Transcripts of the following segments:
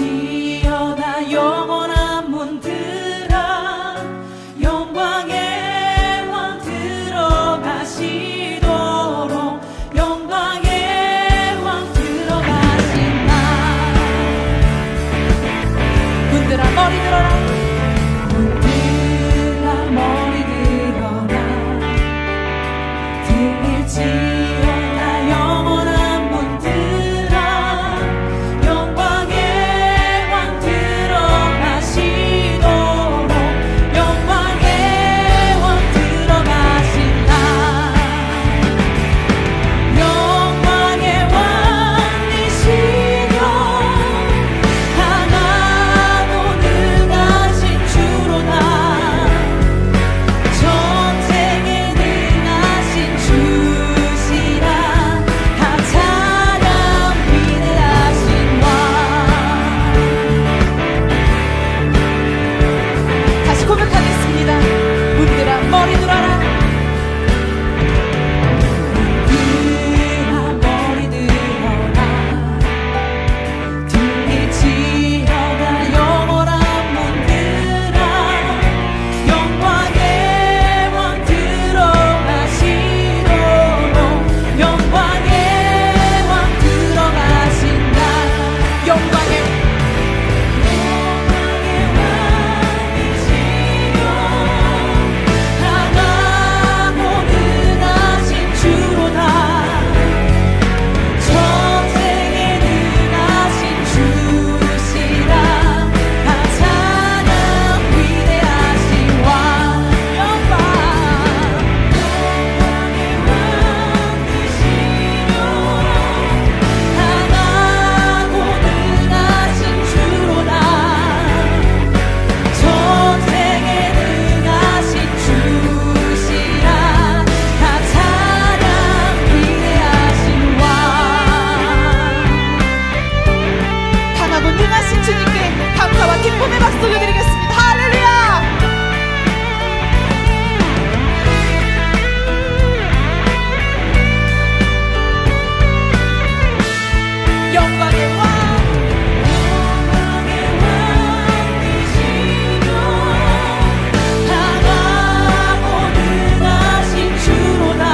들릴지어다 영원한 문들아 영광의 왕 들어가시도록 영광의 왕 들어가신다. 문들아 머리 들어라 문들아 머리 들어라 들릴지어다 영원한 문들아 영광의 왕 들어가시도록 영광의 왕 들어가신다. 영광의 왕이시여 강하고 능하신 주로다. 전쟁에 능하신 주시라. 다 찬양 위대하신 왕. 다시 고백하겠습니다. 문들아 머리 들어라 문들아 머리 들어라 들릴지어다 영원한 문들아 영광의 왕 들어가시도록 영광의 왕 들어가신다. 영광의 왕이시여 강하고 능하신 주로다. 전쟁에 능하신 주시라. 다 찬양 위대하신 왕. 영광의 왕이시여 강하고 능하신 주로다. 전쟁에 능하신 주시라. 다 찬양 위대하신 왕. 강하고 능하신 주님께 감사와 기쁨의 박수 올려드리겠습니다. 할렐루야. 영광의 왕 영광의 왕이시여 강하고 능하신 주로다.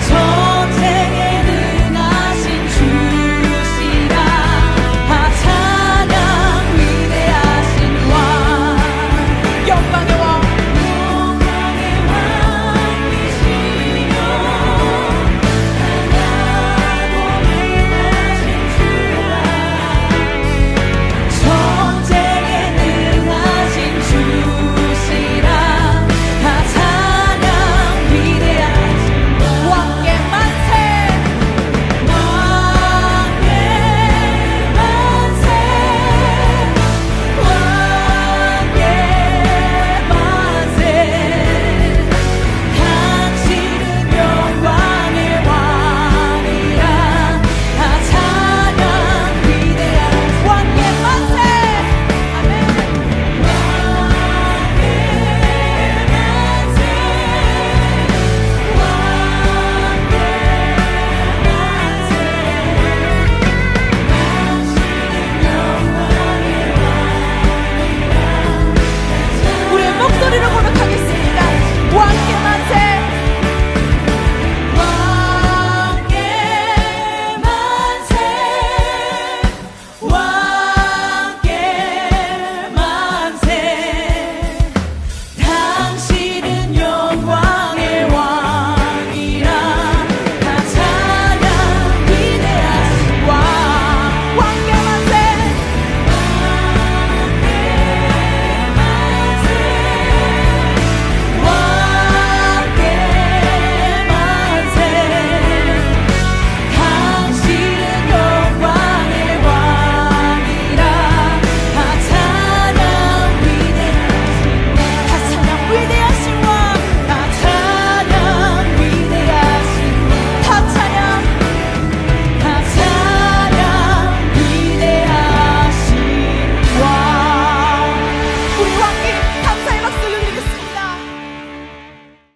전쟁에 능하신 주시라. 다 찬양 위대하신 왕. 영광의 왕 영광의 왕이시여 강하고 능하신 주라. 전쟁에 능하신 주시라. 다 찬양 위대하신 왕께 만세 왕께 만세 왕께 만세. 당신은 영광의 왕이라. 다 찬양 위대한 왕께 만세. 아멘. 왕께 만세 왕께 만세. 당신은 영광의 왕이라. 우리의 목소리로 고백하겠습니다. 왕께 만세 왕께 만세 왕께 만세. 당신은 영광의 왕이라. 다 찬양 위대하신 왕. 왕께 만세 왕께 만세 왕께 만세. 당신은 영광의 왕이라. 다 찬양 위대하신 왕. 다 찬양 위대하신 왕. 다 찬양 위대하신 왕. 다 찬양 위대하신 왕. 우리 왕께 감사의 박수 올려드리겠습니다.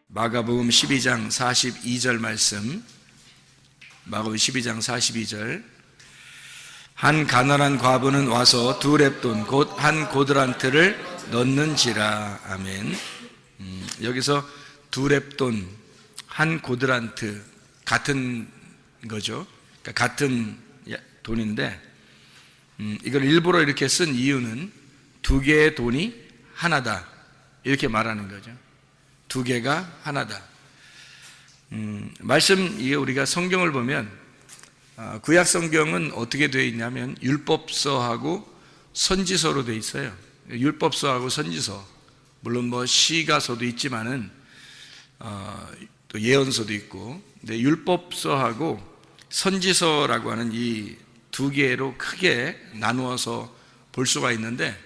마가복음 12장 42절 말씀. 마가복음 12장 42절. 한 가난한 과부는 와서 두 렙돈 곧 한 고드란트를 넣는지라. 아멘. 여기서 두 렙돈, 한 고드란트 같은 거죠. 그러니까 같은 돈인데 이걸 일부러 이렇게 쓴 이유는 두 개의 돈이 하나다 이렇게 말하는 거죠. 두 개가 하나다. 말씀 이게 우리가 성경을 보면 구약 성경은 어떻게 되어 있냐면 율법서하고 선지서로 되어 있어요. 율법서하고 선지서, 물론 뭐 시가서도 있지만은 또 예언서도 있고, 근데 율법서하고 선지서라고 하는 이 두 개로 크게 나누어서 볼 수가 있는데,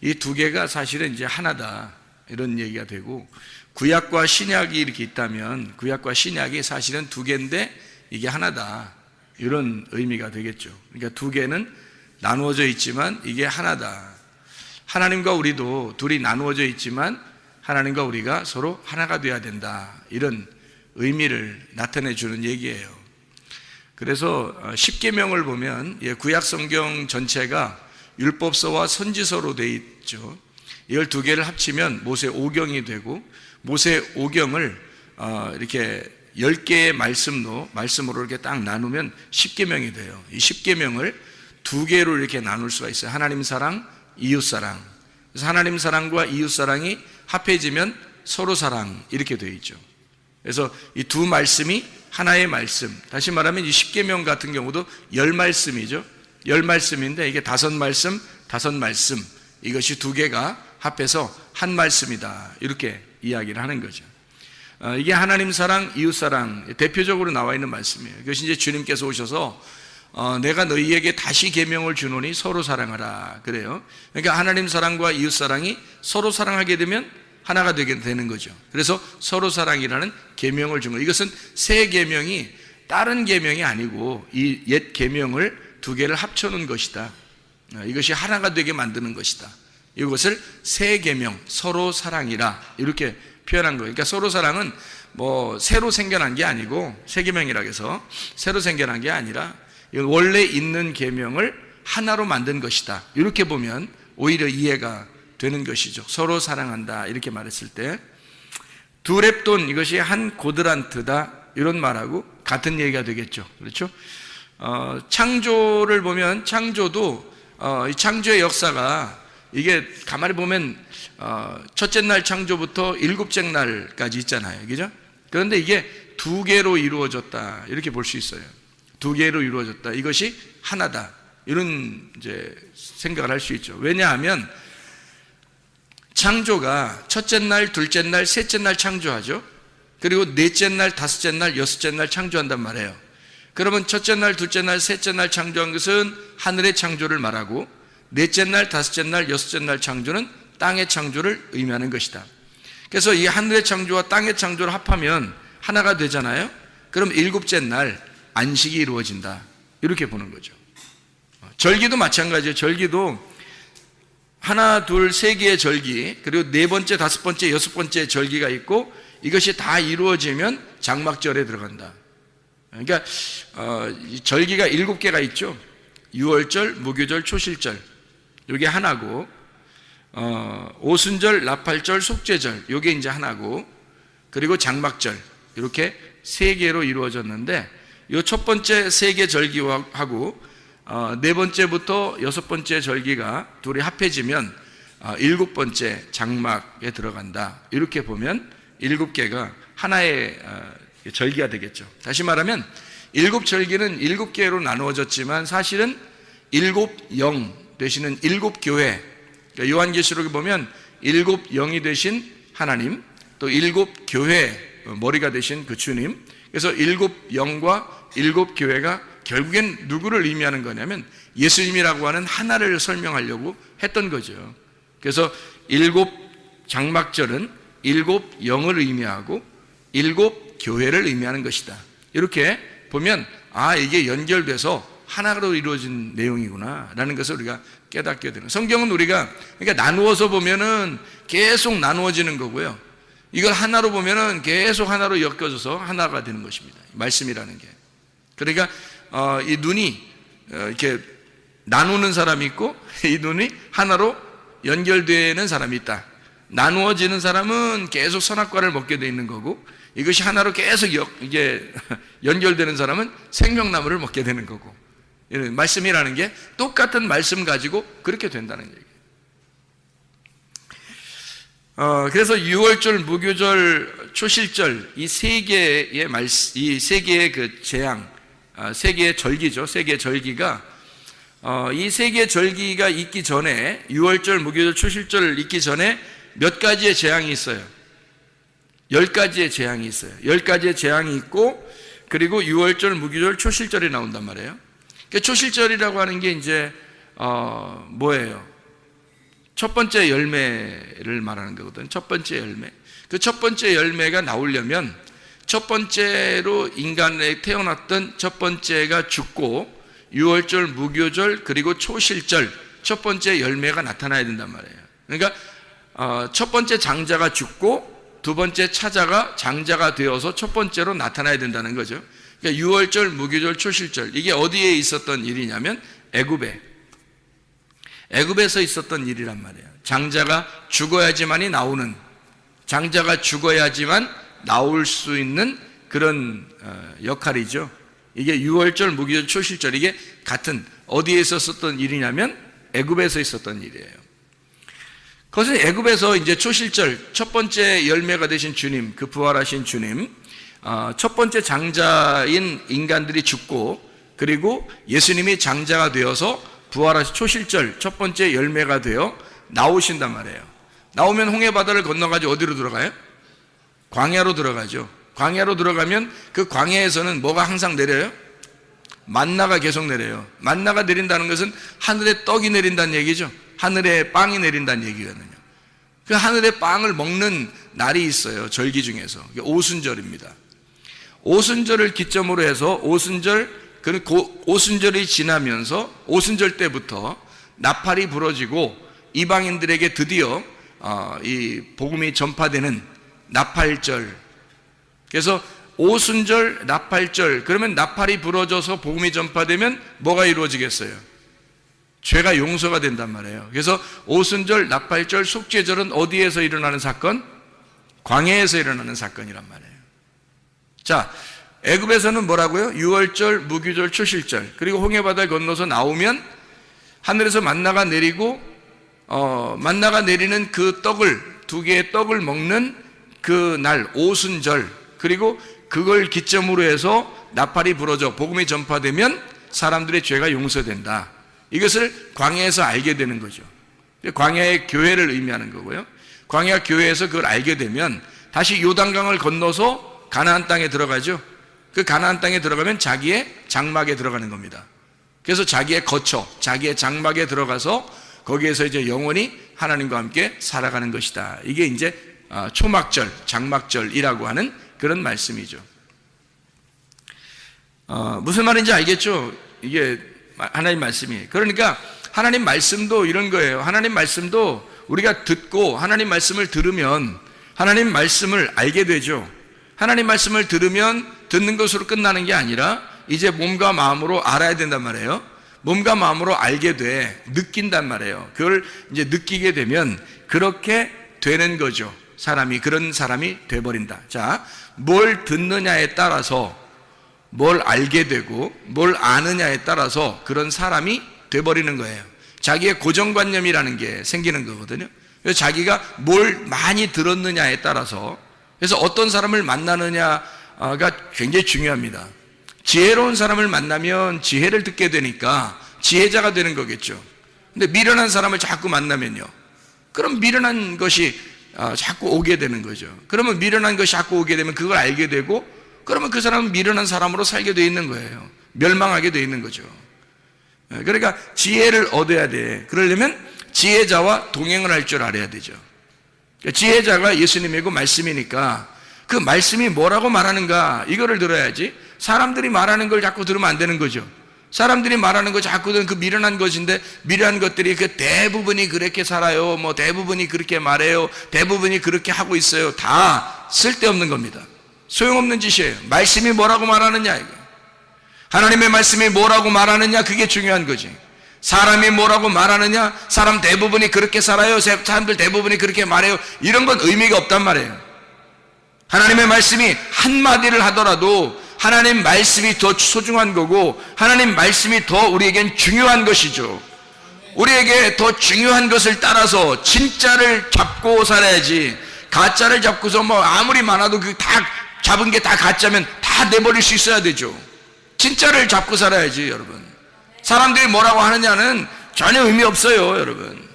이 두 개가 사실은 이제 하나다 이런 얘기가 되고, 구약과 신약이 이렇게 있다면 구약과 신약이 사실은 두 개인데 이게 하나다 이런 의미가 되겠죠. 그러니까 두 개는 나누어져 있지만 이게 하나다. 하나님과 우리도 둘이 나누어져 있지만 하나님과 우리가 서로 하나가 되어야 된다 이런 의미를 나타내 주는 얘기예요. 그래서 십계명을 보면 구약 성경 전체가 율법서와 선지서로 되어 있죠. 이걸 두 개를 합치면 모세 오경이 되고, 모세 오경을 이렇게 10개의 말씀으로 이렇게 딱 나누면 십계명이 돼요. 이 십계명을 두 개로 이렇게 나눌 수가 있어요. 하나님 사랑, 이웃 사랑. 그래서 하나님 사랑과 이웃 사랑이 합해지면 서로 사랑 이렇게 되어 있죠. 그래서 이 두 말씀이 하나의 말씀. 다시 말하면 이 십계명 같은 경우도 10말씀이죠. 10말씀인데 이게 5말씀, 5말씀. 이것이 두 개가 합해서 한 말씀이다 이렇게 이야기를 하는 거죠. 이게 하나님 사랑, 이웃 사랑 대표적으로 나와 있는 말씀이에요. 그것이 이제 주님께서 오셔서 내가 너희에게 다시 계명을 주노니 서로 사랑하라 그래요. 그러니까 하나님 사랑과 이웃 사랑이 서로 사랑하게 되면 하나가 되게 되는 거죠. 그래서 서로 사랑이라는 계명을 준 거예요. 이것은 새 계명이 다른 계명이 아니고 이 옛 계명을 두 개를 합쳐놓은 것이다. 이것이 하나가 되게 만드는 것이다. 이것을 새 계명, 서로 사랑이라 이렇게 표현한 거예요. 그러니까 서로 사랑은 뭐 새로 생겨난 게 아니고, 새 계명이라 해서 새로 생겨난 게 아니라 원래 있는 계명을 하나로 만든 것이다. 이렇게 보면 오히려 이해가 되는 것이죠. 서로 사랑한다 이렇게 말했을 때 두 렙돈 이것이 한 고드란트다 이런 말하고 같은 얘기가 되겠죠. 그렇죠? 창조를 보면 창조도 이 창조의 역사가 이게 가만히 보면 첫째 날 창조부터 일곱째 날까지 있잖아요. 그죠? 그런데 이게 두 개로 이루어졌다 이렇게 볼 수 있어요. 두 개로 이루어졌다. 이것이 하나다. 이런 이제 생각을 할 수 있죠. 왜냐하면 창조가 첫째 날, 둘째 날, 셋째 날 창조하죠. 그리고 넷째 날, 다섯째 날, 여섯째 날 창조한단 말이에요. 그러면 첫째 날, 둘째 날, 셋째 날 창조한 것은 하늘의 창조를 말하고, 넷째 날, 다섯째 날, 여섯째 날 창조는 땅의 창조를 의미하는 것이다. 그래서 이 하늘의 창조와 땅의 창조를 합하면 하나가 되잖아요. 그럼 일곱째 날 안식이 이루어진다 이렇게 보는 거죠. 절기도 마찬가지예요. 절기도 하나, 둘, 세 개의 절기, 그리고 네 번째, 다섯 번째, 여섯 번째 절기가 있고, 이것이 다 이루어지면 장막절에 들어간다. 그러니까 절기가 7개가 있죠. 유월절, 무교절, 초실절 이게 하나고, 오순절, 나팔절, 속죄절 이게 이제 하나고, 그리고 장막절 이렇게 3개로 이루어졌는데, 이 첫 번째 3개 절기하고 네 번째부터 여섯 번째 절기가 둘이 합해지면 일곱 번째 장막에 들어간다. 이렇게 보면 7개가 하나의 절기가 되겠죠. 다시 말하면 7절기는 7개로 나누어졌지만 사실은 7영 되시는 7교회, 그러니까 요한계시록에 보면 7영이 되신 하나님, 또 7교회 머리가 되신 그 주님, 그래서 7영과 7교회가 결국엔 누구를 의미하는 거냐면 예수님이라고 하는 하나를 설명하려고 했던 거죠. 그래서 7장막절은 7영을 의미하고 7교회를 의미하는 것이다. 이렇게 보면 이게 연결돼서 하나로 이루어진 내용이구나 라는 것을 우리가 깨닫게 되는, 성경은 우리가 그러니까 나누어서 보면은 계속 나누어지는 거고요, 이걸 하나로 보면은 계속 하나로 엮여져서 하나가 되는 것입니다. 말씀이라는 게. 그러니까 이 눈이 이렇게 나누는 사람이 있고 이 눈이 하나로 연결되는 사람이 있다. 나누어지는 사람은 계속 선악과를 먹게 돼 있는 거고, 이것이 하나로 계속 이게 연결되는 사람은 생명나무를 먹게 되는 거고, 말씀이라는 게 똑같은 말씀 가지고 그렇게 된다는 얘기예요. 그래서 유월절, 무교절, 초실절 이 세 개의 이 세 개의 그 재앙, 세 개의 절기죠. 세 개의 절기가 이 세 개의 절기가 있기 전에, 유월절, 무교절, 초실절 있기 전에 몇 가지의 재앙이 있어요. 10가지의 재앙이 있어요. 10가지의 재앙이 있고, 그리고 유월절, 무교절, 초실절이 나온단 말이에요. 그러니까 초실절이라고 하는 게 이제 뭐예요? 첫 번째 열매를 말하는 거거든요. 첫 번째 열매. 그 첫 번째 열매가 나오려면 첫 번째로 인간에 태어났던 첫 번째가 죽고, 유월절, 무교절, 그리고 초실절 첫 번째 열매가 나타나야 된단 말이에요. 그러니까 첫 번째 장자가 죽고 두 번째 차자가 장자가 되어서 첫 번째로 나타나야 된다는 거죠. 그러니까 유월절, 무교절, 초실절, 이게 어디에 있었던 일이냐면 애굽에서 있었던 일이란 말이에요. 장자가 죽어야지만이 나오는, 장자가 죽어야지만 나올 수 있는 그런 역할이죠. 이게 유월절, 무교절, 초실절, 이게 같은 어디에 있었던 일이냐면 애굽에서 있었던 일이에요. 그것은 애굽에서 이제 초실절, 첫 번째 열매가 되신 주님, 그 부활하신 주님, 첫 번째 장자인 인간들이 죽고, 그리고 예수님이 장자가 되어서 부활하신 초실절 첫 번째 열매가 되어 나오신단 말이에요. 나오면 홍해바다를 건너가지고 어디로 들어가요? 광야로 들어가죠. 광야로 들어가면 그 광야에서는 뭐가 항상 내려요? 만나가 계속 내려요. 만나가 내린다는 것은 하늘에 떡이 내린다는 얘기죠. 하늘에 빵이 내린다는 얘기거든요. 그 하늘의 빵을 먹는 날이 있어요. 절기 중에서. 오순절입니다. 오순절을 기점으로 해서 오순절이 지나면서 오순절 때부터 나팔이 부러지고 이방인들에게 드디어 이 복음이 전파되는 나팔절. 그래서 오순절, 나팔절, 그러면 나팔이 부러져서 복음이 전파되면 뭐가 이루어지겠어요? 죄가 용서가 된단 말이에요. 그래서 오순절, 나팔절, 속죄절은 어디에서 일어나는 사건? 광야에서 일어나는 사건이란 말이에요. 자, 애굽에서는 뭐라고요? 유월절, 무교절, 초실절, 그리고 홍해바다를 건너서 나오면 하늘에서 만나가 내리고 만나가 내리는 그 떡을, 두 개의 떡을 먹는 그 날 오순절, 그리고 그걸 기점으로 해서 나팔이 부러져 복음이 전파되면 사람들의 죄가 용서된다. 이것을 광야에서 알게 되는 거죠. 광야의 교회를 의미하는 거고요. 광야 교회에서 그걸 알게 되면 다시 요단강을 건너서 가나안 땅에 들어가죠. 그 가나안 땅에 들어가면 자기의 장막에 들어가는 겁니다. 그래서 자기의 거처, 자기의 장막에 들어가서 거기에서 이제 영원히 하나님과 함께 살아가는 것이다. 이게 이제 초막절, 장막절이라고 하는 그런 말씀이죠. 무슨 말인지 알겠죠? 이게 하나님 말씀이. 그러니까 하나님 말씀도 이런 거예요. 하나님 말씀도 우리가 듣고 하나님 말씀을 들으면 하나님 말씀을 알게 되죠. 하나님 말씀을 들으면 듣는 것으로 끝나는 게 아니라 이제 몸과 마음으로 알아야 된단 말이에요. 몸과 마음으로 알게 돼, 느낀단 말이에요. 그걸 이제 느끼게 되면 그렇게 되는 거죠. 그런 사람이 돼버린다. 자, 뭘 듣느냐에 따라서 뭘 알게 되고 뭘 아느냐에 따라서 그런 사람이 돼버리는 거예요. 자기의 고정관념이라는 게 생기는 거거든요. 그래서 자기가 뭘 많이 들었느냐에 따라서, 그래서 어떤 사람을 만나느냐가 굉장히 중요합니다. 지혜로운 사람을 만나면 지혜를 듣게 되니까 지혜자가 되는 거겠죠. 근데 미련한 사람을 자꾸 만나면요, 그럼 미련한 것이 자꾸 오게 되는 거죠. 그러면 미련한 것이 자꾸 오게 되면 그걸 알게 되고, 그러면 그 사람은 미련한 사람으로 살게 돼 있는 거예요. 멸망하게 돼 있는 거죠. 그러니까 지혜를 얻어야 돼. 그러려면 지혜자와 동행을 할 줄 알아야 되죠. 지혜자가 예수님이고 말씀이니까 그 말씀이 뭐라고 말하는가 이거를 들어야지, 사람들이 말하는 걸 자꾸 들으면 안 되는 거죠. 사람들이 말하는 거 자꾸 들으면 그 미련한 것인데, 미련한 것들이 그 대부분이 그렇게 살아요, 뭐 대부분이 그렇게 말해요, 대부분이 그렇게 하고 있어요. 다 쓸데없는 겁니다. 소용없는 짓이에요. 말씀이 뭐라고 말하느냐, 이거. 하나님의 말씀이 뭐라고 말하느냐, 그게 중요한 거지. 사람이 뭐라고 말하느냐, 사람 대부분이 그렇게 살아요, 사람들 대부분이 그렇게 말해요, 이런 건 의미가 없단 말이에요. 하나님의 말씀이 한마디를 하더라도 하나님 말씀이 더 소중한 거고, 하나님 말씀이 더 우리에겐 중요한 것이죠. 우리에게 더 중요한 것을 따라서 진짜를 잡고 살아야지, 가짜를 잡고서 뭐 아무리 많아도 그 다 잡은 게 다 가짜면 다 내버릴 수 있어야 되죠. 진짜를 잡고 살아야지, 여러분. 사람들이 뭐라고 하느냐는 전혀 의미 없어요, 여러분.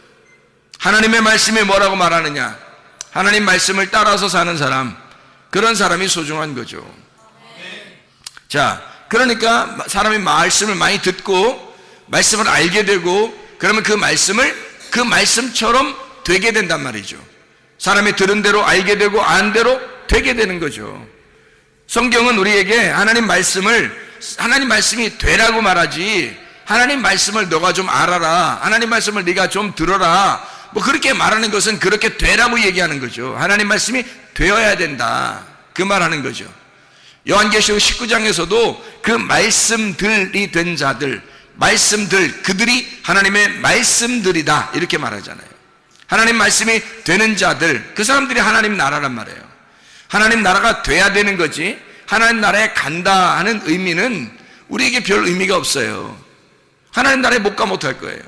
하나님의 말씀이 뭐라고 말하느냐, 하나님 말씀을 따라서 사는 사람, 그런 사람이 소중한 거죠. 자, 그러니까 사람이 말씀을 많이 듣고 말씀을 알게 되고, 그러면 그 말씀처럼 되게 된단 말이죠. 사람이 들은 대로 알게 되고 아는 대로 되게 되는 거죠. 성경은 우리에게 하나님 말씀이 되라고 말하지, 하나님 말씀을 너가 좀 알아라, 하나님 말씀을 네가 좀 들어라, 뭐 그렇게 말하는 것은 그렇게 되라고 얘기하는 거죠. 하나님 말씀이 되어야 된다, 그 말하는 거죠. 요한계시록 19장에서도 그 말씀들이 된 자들, 그들이 하나님의 말씀들이다, 이렇게 말하잖아요. 하나님 말씀이 되는 자들, 그 사람들이 하나님 나라란 말이에요. 하나님 나라가 돼야 되는 거지, 하나님 나라에 간다 하는 의미는 우리에게 별 의미가 없어요. 하나님 나라에 못 가 못할 거예요.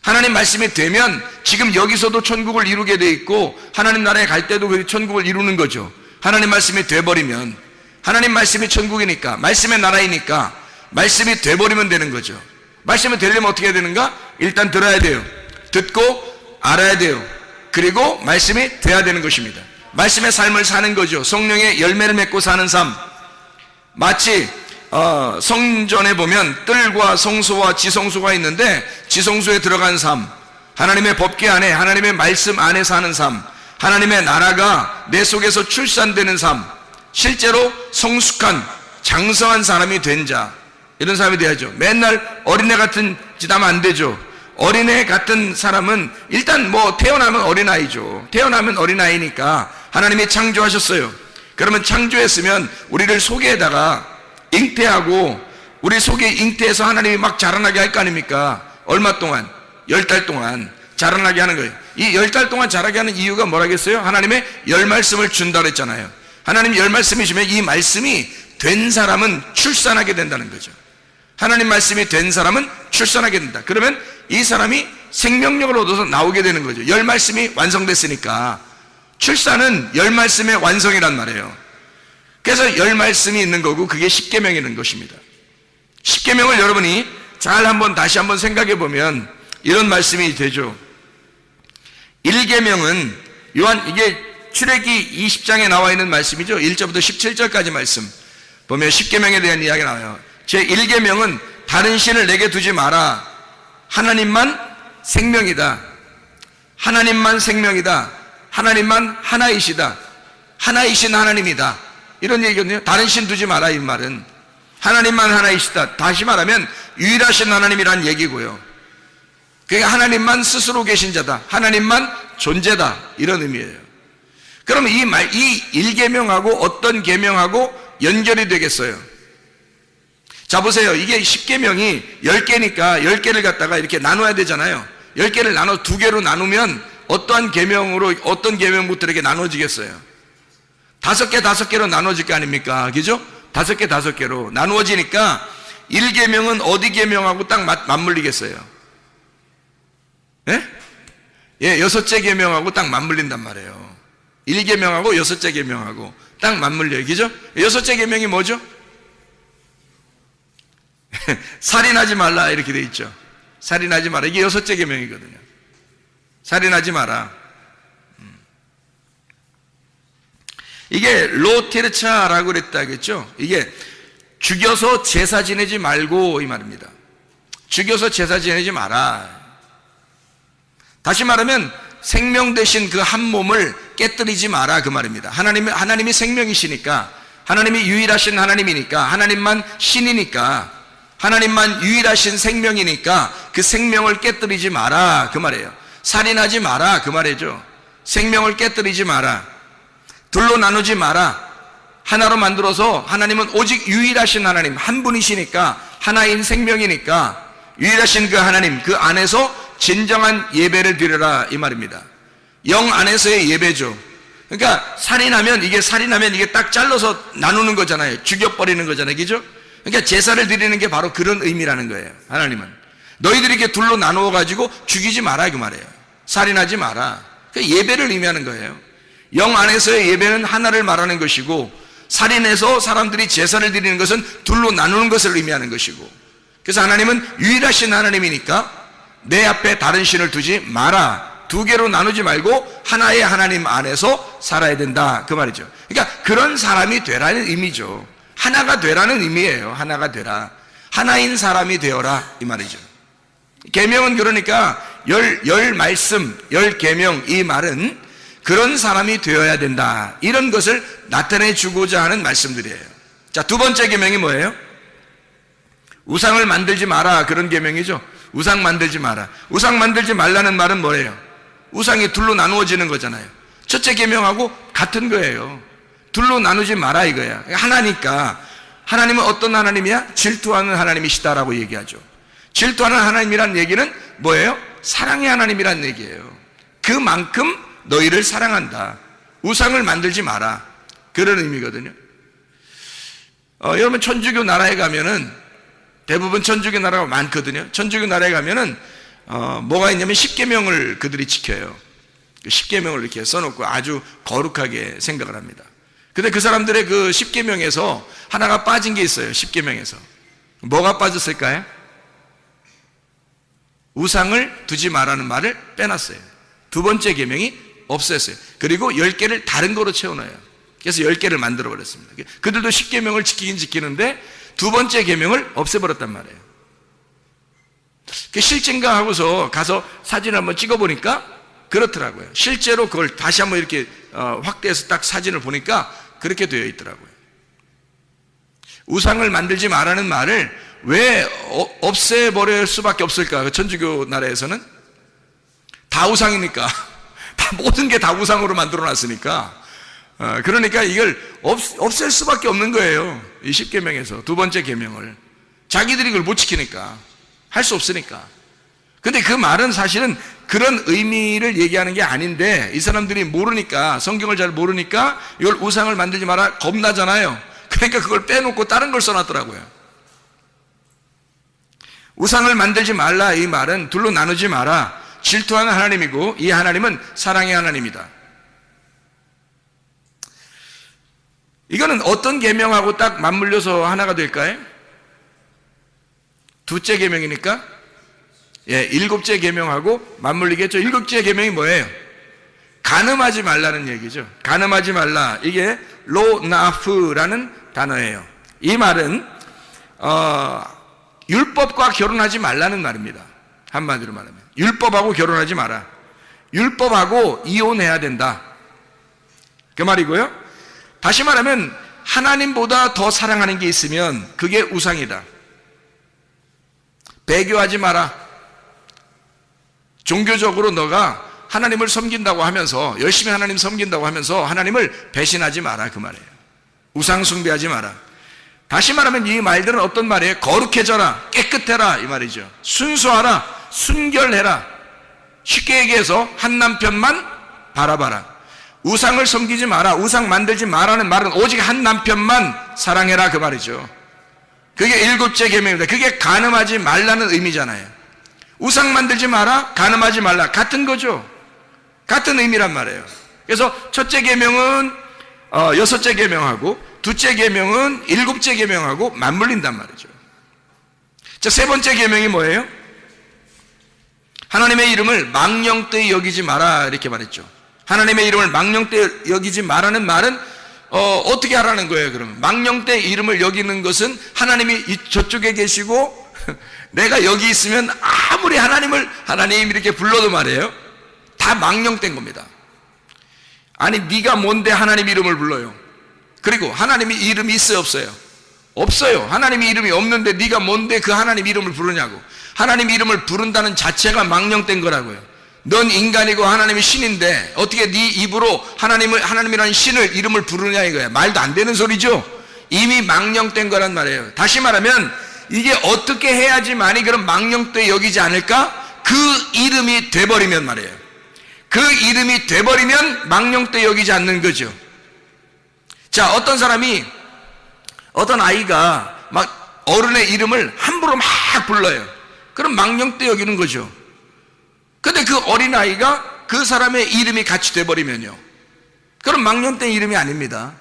하나님 말씀이 되면 지금 여기서도 천국을 이루게 돼 있고, 하나님 나라에 갈 때도 그 천국을 이루는 거죠. 하나님 말씀이 돼버리면, 하나님 말씀이 천국이니까, 말씀의 나라이니까 말씀이 돼버리면 되는 거죠. 말씀이 되려면 어떻게 해야 되는가? 일단 들어야 돼요. 듣고 알아야 돼요. 그리고 말씀이 돼야 되는 것입니다. 말씀의 삶을 사는 거죠. 성령의 열매를 맺고 사는 삶. 마치 성전에 보면 뜰과 성소와 지성소가 있는데, 지성소에 들어간 삶, 하나님의 법궤 안에, 하나님의 말씀 안에 사는 삶, 하나님의 나라가 내 속에서 출산되는 삶, 실제로 성숙한 장성한 사람이 된 자, 이런 사람이 돼야죠. 맨날 어린애 같은 짓 하면 안 되죠. 어린애 같은 사람은 일단 뭐 태어나면 어린아이죠. 태어나면 어린아이니까 하나님이 창조하셨어요. 그러면 창조했으면 우리를 속에다가 잉태하고, 우리 속에 잉태해서 하나님이 막 자라나게 할 거 아닙니까? 얼마 동안? 10달 동안 자라나게 하는 거예요. 이 10달 동안 자라게 하는 이유가 뭐라겠어요? 하나님의 열 말씀을 준다 그랬잖아요. 하나님 열 말씀이 주면 이 말씀이 된 사람은 출산하게 된다는 거죠. 하나님 말씀이 된 사람은 출산하게 된다. 그러면 이 사람이 생명력을 얻어서 나오게 되는 거죠. 열 말씀이 완성됐으니까. 출산은 열 말씀의 완성이란 말이에요. 그래서 열 말씀이 있는 거고, 그게 십계명이 있는 것입니다. 십계명을 여러분이 잘 다시 한번 생각해 보면 이런 말씀이 되죠. 1계명은 이게 출애기 20장에 나와 있는 말씀이죠. 1절부터 17절까지 말씀 보면 십계명에 대한 이야기가 나와요. 제 1계명은 다른 신을 내게 두지 마라. 하나님만 생명이다. 하나님만 생명이다. 하나님만 하나이시다. 하나이신 하나님이다. 이런 얘기거든요. 다른 신 두지 마라, 이 말은. 하나님만 하나이시다. 다시 말하면 유일하신 하나님이란 얘기고요. 그러니까 하나님만 스스로 계신 자다. 하나님만 존재다. 이런 의미예요. 그러면 이 1계명하고 어떤 계명하고 연결이 되겠어요? 자, 보세요. 이게 10계명이 10개니까 10개를 갖다가 이렇게 나눠야 되잖아요. 10개를 나눠 2개로 나누면 어떤 계명부터 이렇게 나눠지겠어요? 5개로 나눠질 거 아닙니까? 그죠? 5개로 나누어지니까 1계명은 어디 계명하고 딱 맞물리겠어요? 예? 예, 6째 계명하고 딱 맞물린단 말이에요. 1계명하고 6째 계명하고 딱 맞물려요. 그죠? 6째 계명이 뭐죠? 살인하지 말라, 이렇게 돼 있죠. 살인하지 마라. 이게 6째 계명이거든요. 살인하지 마라. 이게 로티르차라고 그랬다겠죠. 이게 죽여서 제사 지내지 말고, 이 말입니다. 죽여서 제사 지내지 마라. 다시 말하면 생명 대신 그 한 몸을 깨뜨리지 마라, 그 말입니다. 하나님이 생명이시니까, 하나님이 유일하신 하나님이니까, 하나님만 신이니까, 하나님만 유일하신 생명이니까 그 생명을 깨뜨리지 마라, 그 말이에요. 살인하지 마라, 그 말이죠. 생명을 깨뜨리지 마라. 둘로 나누지 마라. 하나로 만들어서, 하나님은 오직 유일하신 하나님, 한 분이시니까, 하나인 생명이니까 유일하신 그 하나님, 그 안에서 진정한 예배를 드려라 이 말입니다. 영 안에서의 예배죠. 그러니까 살인하면 이게 딱 잘라서 나누는 거잖아요. 죽여버리는 거잖아요. 그죠? 그러니까 제사를 드리는 게 바로 그런 의미라는 거예요. 하나님은 너희들이 이렇게 둘로 나누어 가지고 죽이지 마라 그 말이에요. 살인하지 마라. 그 예배를 의미하는 거예요. 영 안에서의 예배는 하나를 말하는 것이고, 살인해서 사람들이 제사를 드리는 것은 둘로 나누는 것을 의미하는 것이고, 그래서 하나님은 유일하신 하나님이니까 내 앞에 다른 신을 두지 마라. 두 개로 나누지 말고 하나의 하나님 안에서 살아야 된다 그 말이죠. 그러니까 그런 사람이 되라는 의미죠. 하나가 되라는 의미예요. 하나가 되라. 하나인 사람이 되어라 이 말이죠. 계명은 그러니까 열 말씀, 열 계명, 이 말은 그런 사람이 되어야 된다, 이런 것을 나타내 주고자 하는 말씀들이에요. 자, 두 번째 계명이 뭐예요? 우상을 만들지 마라, 그런 계명이죠. 우상 만들지 마라. 우상 만들지 말라는 말은 뭐예요? 우상이 둘로 나누어지는 거잖아요. 첫째 계명하고 같은 거예요. 둘로 나누지 마라 이거야. 하나니까 하나님은 어떤 하나님이야? 질투하는 하나님이시다라고 얘기하죠. 질투하는 하나님이란 얘기는 뭐예요? 사랑의 하나님이란 얘기예요. 그만큼 너희를 사랑한다. 우상을 만들지 마라, 그런 의미거든요. 여러분 천주교 나라에 가면은, 대부분 천주교 나라가 많거든요. 천주교 나라에 가면은 뭐가 있냐면 십계명을 그들이 지켜요. 십계명을 이렇게 써놓고 아주 거룩하게 생각을 합니다. 근데 그 사람들의 그 십계명에서 하나가 빠진 게 있어요. 십계명에서 뭐가 빠졌을까요? 우상을 두지 마라는 말을 빼놨어요. 두 번째 계명이 없앴어요. 그리고 10개를 다른 거로 채워놔요. 그래서 10개를 만들어 버렸습니다. 그들도 십계명을 지키긴 지키는데 두 번째 계명을 없애버렸단 말이에요. 그 실제인가 하고서 가서 사진을 한번 찍어보니까 그렇더라고요. 실제로 그걸 다시 한번 이렇게 확대해서 딱 사진을 보니까 그렇게 되어 있더라고요. 우상을 만들지 말라는 말을 왜 없애버릴 수밖에 없을까? 그 천주교 나라에서는 다 우상이니까, 다 모든 게 다 우상으로 만들어 놨으니까, 그러니까 이걸 없앨 수밖에 없는 거예요. 이 십계명에서 두 번째 계명을. 자기들이 이걸 못 지키니까, 할 수 없으니까. 근데 그 말은 사실은 그런 의미를 얘기하는 게 아닌데, 이 사람들이 모르니까, 성경을 잘 모르니까 이걸 우상을 만들지 마라 겁나잖아요. 그러니까 그걸 빼놓고 다른 걸 써놨더라고요. 우상을 만들지 말라, 이 말은 둘로 나누지 마라, 질투하는 하나님이고, 이 하나님은 사랑의 하나님이다. 이거는 어떤 계명하고 딱 맞물려서 하나가 될까요? 둘째 계명이니까, 일곱째 계명하고 맞물리겠죠. 일곱째 계명이 뭐예요? 간음하지 말라는 얘기죠. 간음하지 말라, 이게 로나프라는 단어예요. 이 말은 율법과 결혼하지 말라는 말입니다. 한마디로 말하면 율법하고 결혼하지 마라. 율법하고 이혼해야 된다, 그 말이고요. 다시 말하면 하나님보다 더 사랑하는 게 있으면 그게 우상이다. 배교하지 마라. 종교적으로 너가 하나님을 섬긴다고 하면서, 열심히 하나님 섬긴다고 하면서 하나님을 배신하지 마라, 그 말이에요. 우상 숭배하지 마라. 다시 말하면 이 말들은 어떤 말이에요? 거룩해져라, 깨끗해라, 이 말이죠. 순수하라, 순결해라. 쉽게 얘기해서 한 남편만 바라봐라. 우상을 섬기지 마라, 우상 만들지 마라는 말은 오직 한 남편만 사랑해라, 그 말이죠. 그게 일곱째 계명입니다. 그게 간음하지 말라는 의미잖아요. 우상 만들지 마라, 간음하지 말라, 같은 거죠. 같은 의미란 말이에요. 그래서 첫째 계명은 여섯째 계명하고, 둘째 계명은 일곱째 계명하고 맞물린단 말이죠. 자, 세 번째 계명이 뭐예요? 하나님의 이름을 망령되이 여기지 마라, 이렇게 말했죠. 하나님의 이름을 망령되이 여기지 마라는 말은 어떻게 하라는 거예요? 그러면 망령되이 이름을 여기는 것은 하나님이 저쪽에 계시고 내가 여기 있으면 아무리 하나님 이렇게 불러도 말이에요, 다 망령된 겁니다. 아니, 네가 뭔데 하나님 이름을 불러요? 그리고 하나님이 이름이 있어요, 없어요? 없어요. 하나님이 이름이 없는데 네가 뭔데 그 하나님 이름을 부르냐고. 하나님 이름을 부른다는 자체가 망령된 거라고요. 넌 인간이고 하나님이 신인데 어떻게 네 입으로 하나님이라는 신을 이름을 부르냐 이거야. 말도 안 되는 소리죠. 이미 망령된 거란 말이에요. 다시 말하면 이게 어떻게 해야지만이 그런 망령되이 여기지 않을까? 그 이름이 돼버리면 말이에요. 그 이름이 돼버리면 망령되이 여기지 않는 거죠. 자, 어떤 아이가 막 어른의 이름을 함부로 막 불러요. 그럼 망령되이 여기는 거죠. 근데 그 어린아이가 그 사람의 이름이 같이 돼버리면요, 그럼 망령된 이름이 아닙니다.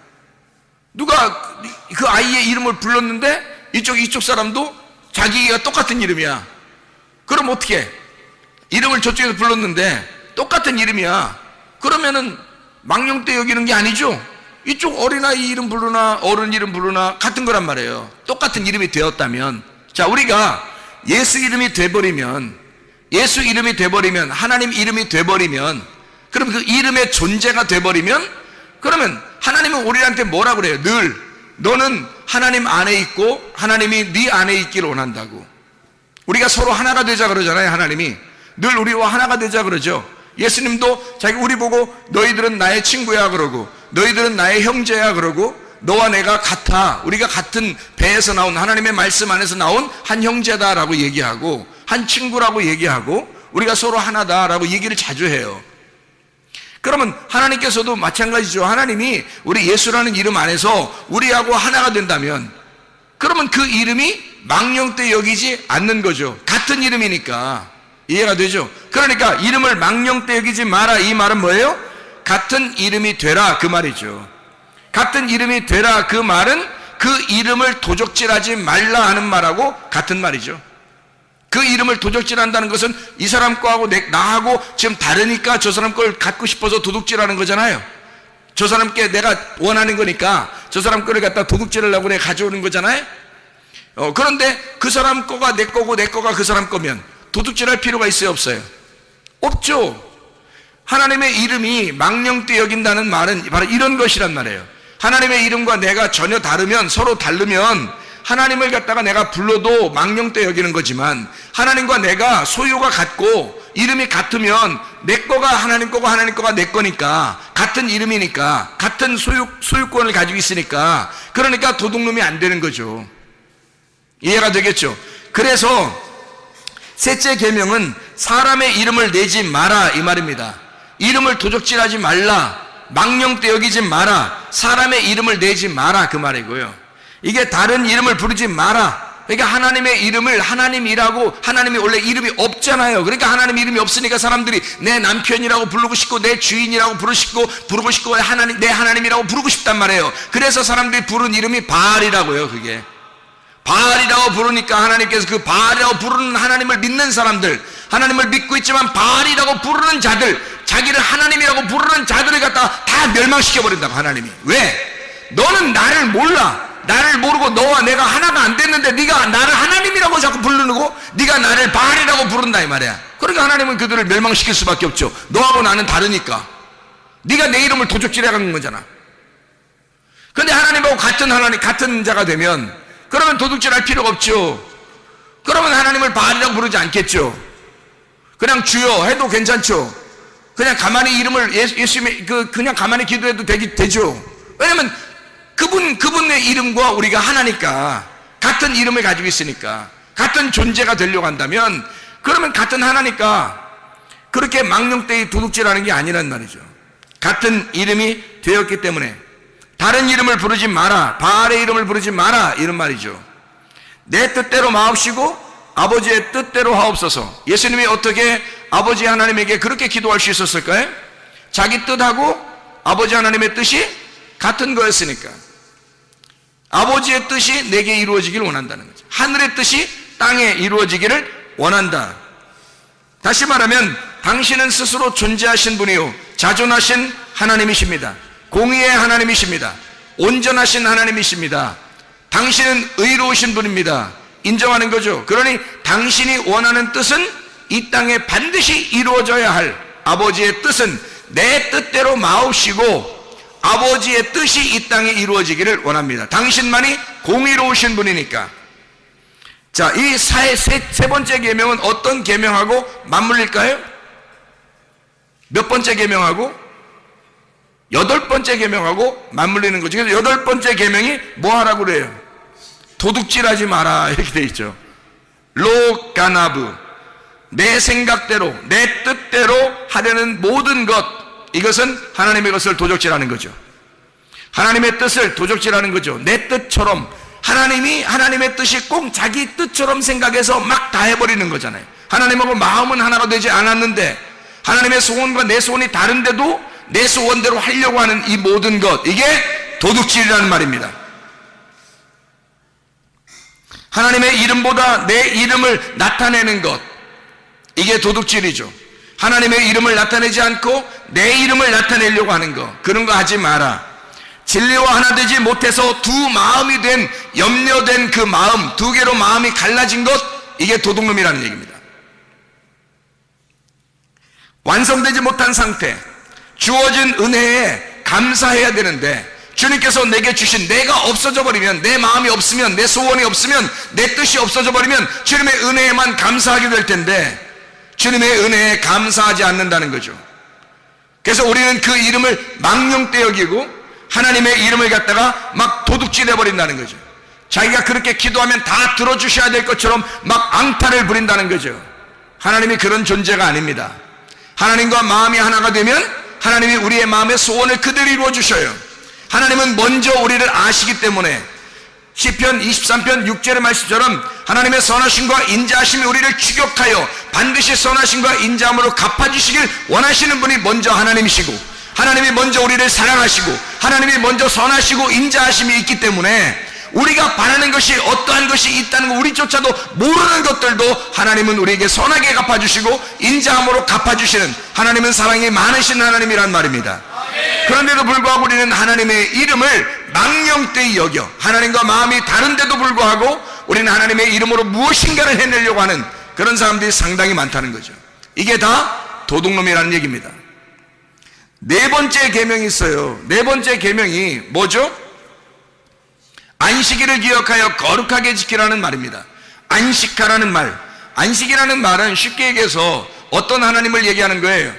누가 그 아이의 이름을 불렀는데 이쪽 사람도 자기가 똑같은 이름이야. 그럼 어떻게 해? 이름을 저쪽에서 불렀는데 똑같은 이름이야. 그러면은 망령되 여기는 게 아니죠. 이쪽 어린아이 이름 부르나 어른 이름 부르나 같은 거란 말이에요. 똑같은 이름이 되었다면. 자, 우리가 예수 이름이 돼버리면, 하나님 이름이 돼버리면, 그럼 그 이름의 존재가 돼버리면, 그러면 하나님은 우리한테 뭐라 그래요? 늘 너는 하나님 안에 있고 하나님이 네 안에 있기를 원한다고. 우리가 서로 하나가 되자 그러잖아요. 하나님이 늘 우리와 하나가 되자 그러죠. 예수님도 우리 보고 너희들은 나의 친구야 그러고, 너희들은 나의 형제야 그러고, 너와 내가 같아, 우리가 같은 배에서 나온, 하나님의 말씀 안에서 나온 한 형제다라고 얘기하고, 한 친구라고 얘기하고, 우리가 서로 하나다라고 얘기를 자주 해요. 그러면 하나님께서도 마찬가지죠. 하나님이 우리 예수라는 이름 안에서 우리하고 하나가 된다면, 그러면 그 이름이 망령되 여기지 않는 거죠. 같은 이름이니까. 이해가 되죠? 그러니까 이름을 망령되 여기지 마라, 이 말은 뭐예요? 같은 이름이 되라, 그 말이죠. 같은 이름이 되라, 그 말은 그 이름을 도적질하지 말라 하는 말하고 같은 말이죠. 그 이름을 도적질한다는 것은 이 사람 거하고 나하고 지금 다르니까 저 사람 걸 갖고 싶어서 도둑질하는 거잖아요. 저 사람께 내가 원하는 거니까 저 사람 거를 갖다 도둑질하려고 내가 가져오는 거잖아요. 그런데 그 사람 거가 내 거고 내 거가 그 사람 거면 도둑질할 필요가 있어요, 없어요? 없죠. 하나님의 이름이 망령되 여긴다는 말은 바로 이런 것이란 말이에요. 하나님의 이름과 내가 전혀 다르면, 서로 다르면 하나님을 갖다가 내가 불러도 망령되 여기는 거지만, 하나님과 내가 소유가 같고 이름이 같으면 내 거가 하나님 거고 하나님 거가 내 거니까, 같은 이름이니까, 같은 소유권을 가지고 있으니까, 그러니까 도둑놈이 안 되는 거죠. 이해가 되겠죠? 그래서 셋째 계명은 사람의 이름을 내지 마라, 이 말입니다. 이름을 도적질하지 말라, 망령되 여기지 마라, 사람의 이름을 내지 마라, 그 말이고요. 이게 다른 이름을 부르지 마라. 그러니까 하나님의 이름을 하나님이라고, 하나님이 원래 이름이 없잖아요. 그러니까 하나님 이름이 없으니까 사람들이 내 남편이라고 부르고 싶고 내 주인이라고 부르고 싶고 내 하나님이라고 부르고 싶단 말이에요. 그래서 사람들이 부른 이름이 바알이라고요. 그게 바알이라고 부르니까 하나님께서 그 바알이라고 부르는 하나님을 믿는 사람들, 하나님을 믿고 있지만 바알이라고 부르는 자들, 자기를 하나님이라고 부르는 자들을 갖다 다 멸망시켜버린다고, 하나님이. 왜? 너는 나를 몰라. 나를 모르고 너와 내가 하나가 안 됐는데 네가 나를 하나님이라고 자꾸 부르고 네가 나를 바알이라고 부른다, 이 말이야. 그러니까 하나님은 그들을 멸망시킬 수밖에 없죠. 너하고 나는 다르니까. 네가 내 이름을 도적질해가는 거잖아. 근데 하나님하고 같은 자가 되면, 그러면 도둑질할 필요가 없죠. 그러면 하나님을 바알이라고 부르지 않겠죠. 그냥 주여 해도 괜찮죠. 그냥 가만히 이름을 예수님의 그냥 가만히 기도해도 되죠. 왜냐면 그분의 이름과 우리가 하나니까, 같은 이름을 가지고 있으니까, 같은 존재가 되려고 한다면, 그러면 같은 하나니까 그렇게 망령되이 도둑질하는 게 아니란 말이죠. 같은 이름이 되었기 때문에 다른 이름을 부르지 마라, 바알의 이름을 부르지 마라, 이런 말이죠. 내 뜻대로 마옵시고 아버지의 뜻대로 하옵소서. 예수님이 어떻게 아버지 하나님에게 그렇게 기도할 수 있었을까요? 자기 뜻하고 아버지 하나님의 뜻이 같은 거였으니까. 아버지의 뜻이 내게 이루어지기를 원한다는 거죠. 하늘의 뜻이 땅에 이루어지기를 원한다. 다시 말하면 당신은 스스로 존재하신 분이요 자존하신 하나님이십니다. 공의의 하나님이십니다. 온전하신 하나님이십니다. 당신은 의로우신 분입니다. 인정하는 거죠. 그러니 당신이 원하는 뜻은 이 땅에 반드시 이루어져야 할 아버지의 뜻은 내 뜻대로 마옵시고 아버지의 뜻이 이 땅에 이루어지기를 원합니다. 당신만이 공의로우신 분이니까. 자, 이 세 번째 계명은 어떤 계명하고 맞물릴까요? 몇 번째 계명하고? 8번째 계명하고 맞물리는 거죠. 그래서 8번째 계명이 뭐 하라고 그래요? 도둑질하지 마라 이렇게 돼 있죠. 로 가나브, 내 생각대로 내 뜻대로 하려는 모든 것, 이것은 하나님의 것을 도적질하는 거죠. 하나님의 뜻을 도적질하는 거죠. 내 뜻처럼, 하나님이 하나님의 뜻이 꼭 자기 뜻처럼 생각해서 막 다 해버리는 거잖아요. 하나님하고 마음은 하나가 되지 않았는데 하나님의 소원과 내 소원이 다른데도 내 소원대로 하려고 하는 이 모든 것, 이게 도둑질이라는 말입니다. 하나님의 이름보다 내 이름을 나타내는 것, 이게 도둑질이죠. 하나님의 이름을 나타내지 않고 내 이름을 나타내려고 하는 것, 그런 거 하지 마라. 진리와 하나 되지 못해서 두 마음이 된, 염려된 그 마음, 두 개로 마음이 갈라진 것, 이게 도둑놈이라는 얘기입니다. 완성되지 못한 상태, 주어진 은혜에 감사해야 되는데 주님께서 내게 주신 내가 없어져 버리면, 내 마음이 없으면, 내 소원이 없으면, 내 뜻이 없어져 버리면 주님의 은혜에만 감사하게 될 텐데 주님의 은혜에 감사하지 않는다는 거죠. 그래서 우리는 그 이름을 망령되 여기고 하나님의 이름을 갖다가 막 도둑질해 버린다는 거죠. 자기가 그렇게 기도하면 다 들어주셔야 될 것처럼 막 앙탈을 부린다는 거죠. 하나님이 그런 존재가 아닙니다. 하나님과 마음이 하나가 되면 하나님이 우리의 마음의 소원을 그대로 이루어 주셔요. 하나님은 먼저 우리를 아시기 때문에 시편 23편 6절의 말씀처럼 하나님의 선하심과 인자하심이 우리를 추격하여 반드시 선하심과 인자함으로 갚아주시길 원하시는 분이 먼저 하나님이시고, 하나님이 먼저 우리를 사랑하시고 하나님이 먼저 선하시고 인자하심이 있기 때문에 우리가 바라는 것이 어떠한 것이 있다는 거 우리조차도 모르는 것들도 하나님은 우리에게 선하게 갚아주시고 인자함으로 갚아주시는, 하나님은 사랑이 많으신 하나님이란 말입니다. 그런데도 불구하고 우리는 하나님의 이름을 망령되이 여겨 하나님과 마음이 다른데도 불구하고 우리는 하나님의 이름으로 무엇인가를 해내려고 하는 그런 사람들이 상당히 많다는 거죠. 이게 다 도둑놈이라는 얘기입니다. 네 번째 계명이 있어요. 네 번째 계명이 뭐죠? 안식일을 기억하여 거룩하게 지키라는 말입니다. 안식하라는 말, 안식이라는 말은 쉽게 얘기해서 어떤 하나님을 얘기하는 거예요?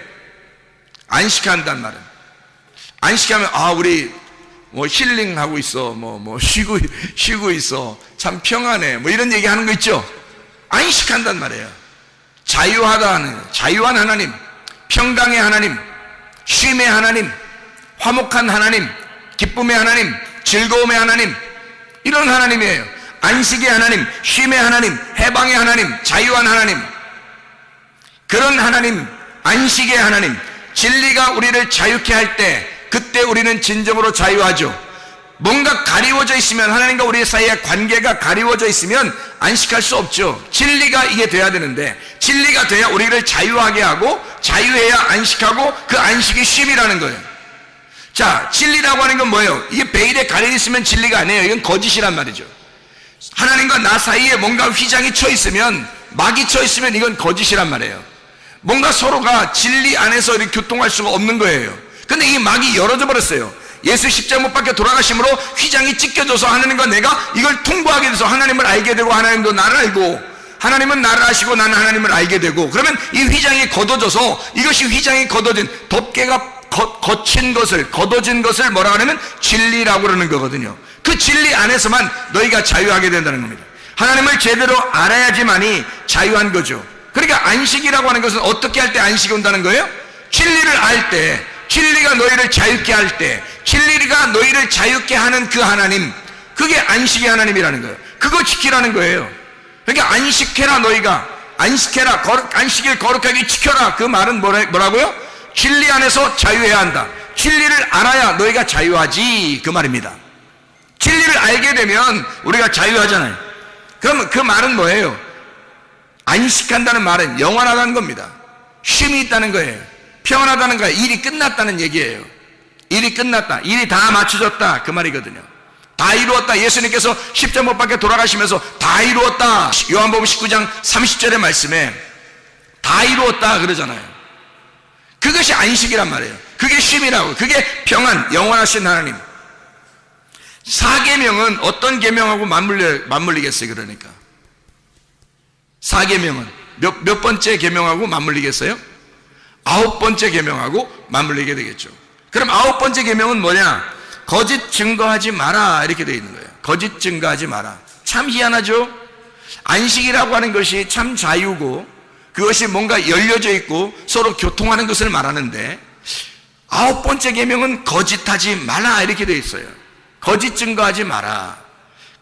안식한다는 말은, 안식하면 우리 힐링하고 있어, 쉬고 있어, 참 평안해, 이런 얘기하는 거 있죠. 안식한단 말이에요. 자유하다는, 자유한 하나님, 평강의 하나님, 쉼의 하나님, 화목한 하나님, 기쁨의 하나님, 즐거움의 하나님, 이런 하나님이에요. 안식의 하나님, 쉼의 하나님, 해방의 하나님, 자유한 하나님, 그런 하나님, 안식의 하나님, 진리가 우리를 자유케 할 때 그때 우리는 진정으로 자유하죠. 뭔가 가리워져 있으면, 하나님과 우리 사이의 관계가 가리워져 있으면 안식할 수 없죠. 진리가 이게 돼야 되는데, 진리가 돼야 우리를 자유하게 하고, 자유해야 안식하고, 그 안식이 쉼이라는 거예요. 자, 진리라고 하는 건 뭐예요? 이게 베일에 가려 있으면 진리가 아니에요. 이건 거짓이란 말이죠. 하나님과 나 사이에 뭔가 휘장이 쳐 있으면, 막이 쳐 있으면 이건 거짓이란 말이에요. 뭔가 서로가 진리 안에서 이렇게 교통할 수가 없는 거예요. 근데 이 막이 열어져 버렸어요. 예수 십자가 못 박혀 돌아가심으로 휘장이 찢겨져서 하나님과 내가 이걸 통과하게 돼서 하나님을 알게 되고, 하나님도 나를 알고, 하나님은 나를 아시고 나는 하나님을 알게 되고, 그러면 이 휘장이 걷어져서, 이것이 휘장이 걷어진, 덮개가 거친 것을, 걷어진 것을 뭐라 하냐면 진리라고 그러는 거거든요. 그 진리 안에서만 너희가 자유하게 된다는 겁니다. 하나님을 제대로 알아야지만이 자유한 거죠. 그러니까 안식이라고 하는 것은 어떻게 할 때 안식이 온다는 거예요? 진리를 알 때, 진리가 너희를 자유케 할 때, 진리가 너희를 자유케 하는 그 하나님, 그게 안식의 하나님이라는 거예요. 그거 지키라는 거예요. 그러니까 안식해라, 너희가 안식해라, 안식일 거룩하게 지켜라. 그 말은 뭐라고요? 진리 안에서 자유해야 한다. 진리를 알아야 너희가 자유하지, 그 말입니다. 진리를 알게 되면 우리가 자유하잖아요. 그럼 그 말은 뭐예요? 안식한다는 말은 영원하다는 겁니다. 쉼이 있다는 거예요. 평안하다는 거예요. 일이 끝났다는 얘기예요. 일이 끝났다, 일이 다 맞춰졌다, 그 말이거든요. 다 이루었다. 예수님께서 십자가 못 박혀 돌아가시면서 다 이루었다. 요한복음 19장 30절의 말씀에 다 이루었다 그러잖아요. 그것이 안식이란 말이에요. 그게 쉼이라고, 그게 평안, 영원하신 하나님. 4계명은 어떤 계명하고 맞물리겠어요? 그러니까 4계명은 몇 번째 계명하고 맞물리겠어요? 9번째 계명하고 맞물리게 되겠죠. 그럼 9번째 계명은 뭐냐? 거짓 증거하지 마라, 이렇게 되어 있는 거예요. 거짓 증거하지 마라. 참 희한하죠? 안식이라고 하는 것이 참 자유고 그것이 뭔가 열려져 있고 서로 교통하는 것을 말하는데 9번째 계명은 거짓하지 마라 이렇게 되어 있어요. 거짓 증거하지 마라.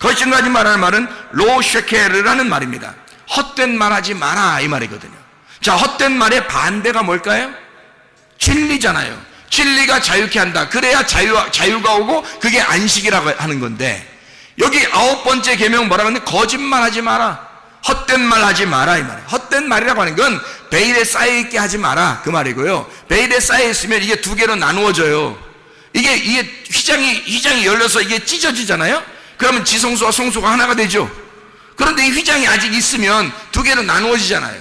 거짓 증거하지 마라는 말은 로쉐케르라는 말입니다. 헛된 말하지 마라 이 말이거든요. 자, 헛된 말의 반대가 뭘까요? 진리잖아요. 진리가 자유케 한다. 그래야 자유가 오고 그게 안식이라고 하는 건데 여기 9번째 계명 뭐라고 하는데 거짓말하지 마라. 헛된 말 하지 마라 이 말이에요. 헛된 말이라고 하는 건 베일에 쌓여있게 하지 마라 그 말이고요. 베일에 쌓여있으면 이게 두 개로 나누어져요. 이게 휘장이 열려서 이게 찢어지잖아요. 그러면 지성소와 성소가 하나가 되죠. 그런데 이 휘장이 아직 있으면 두 개로 나누어지잖아요.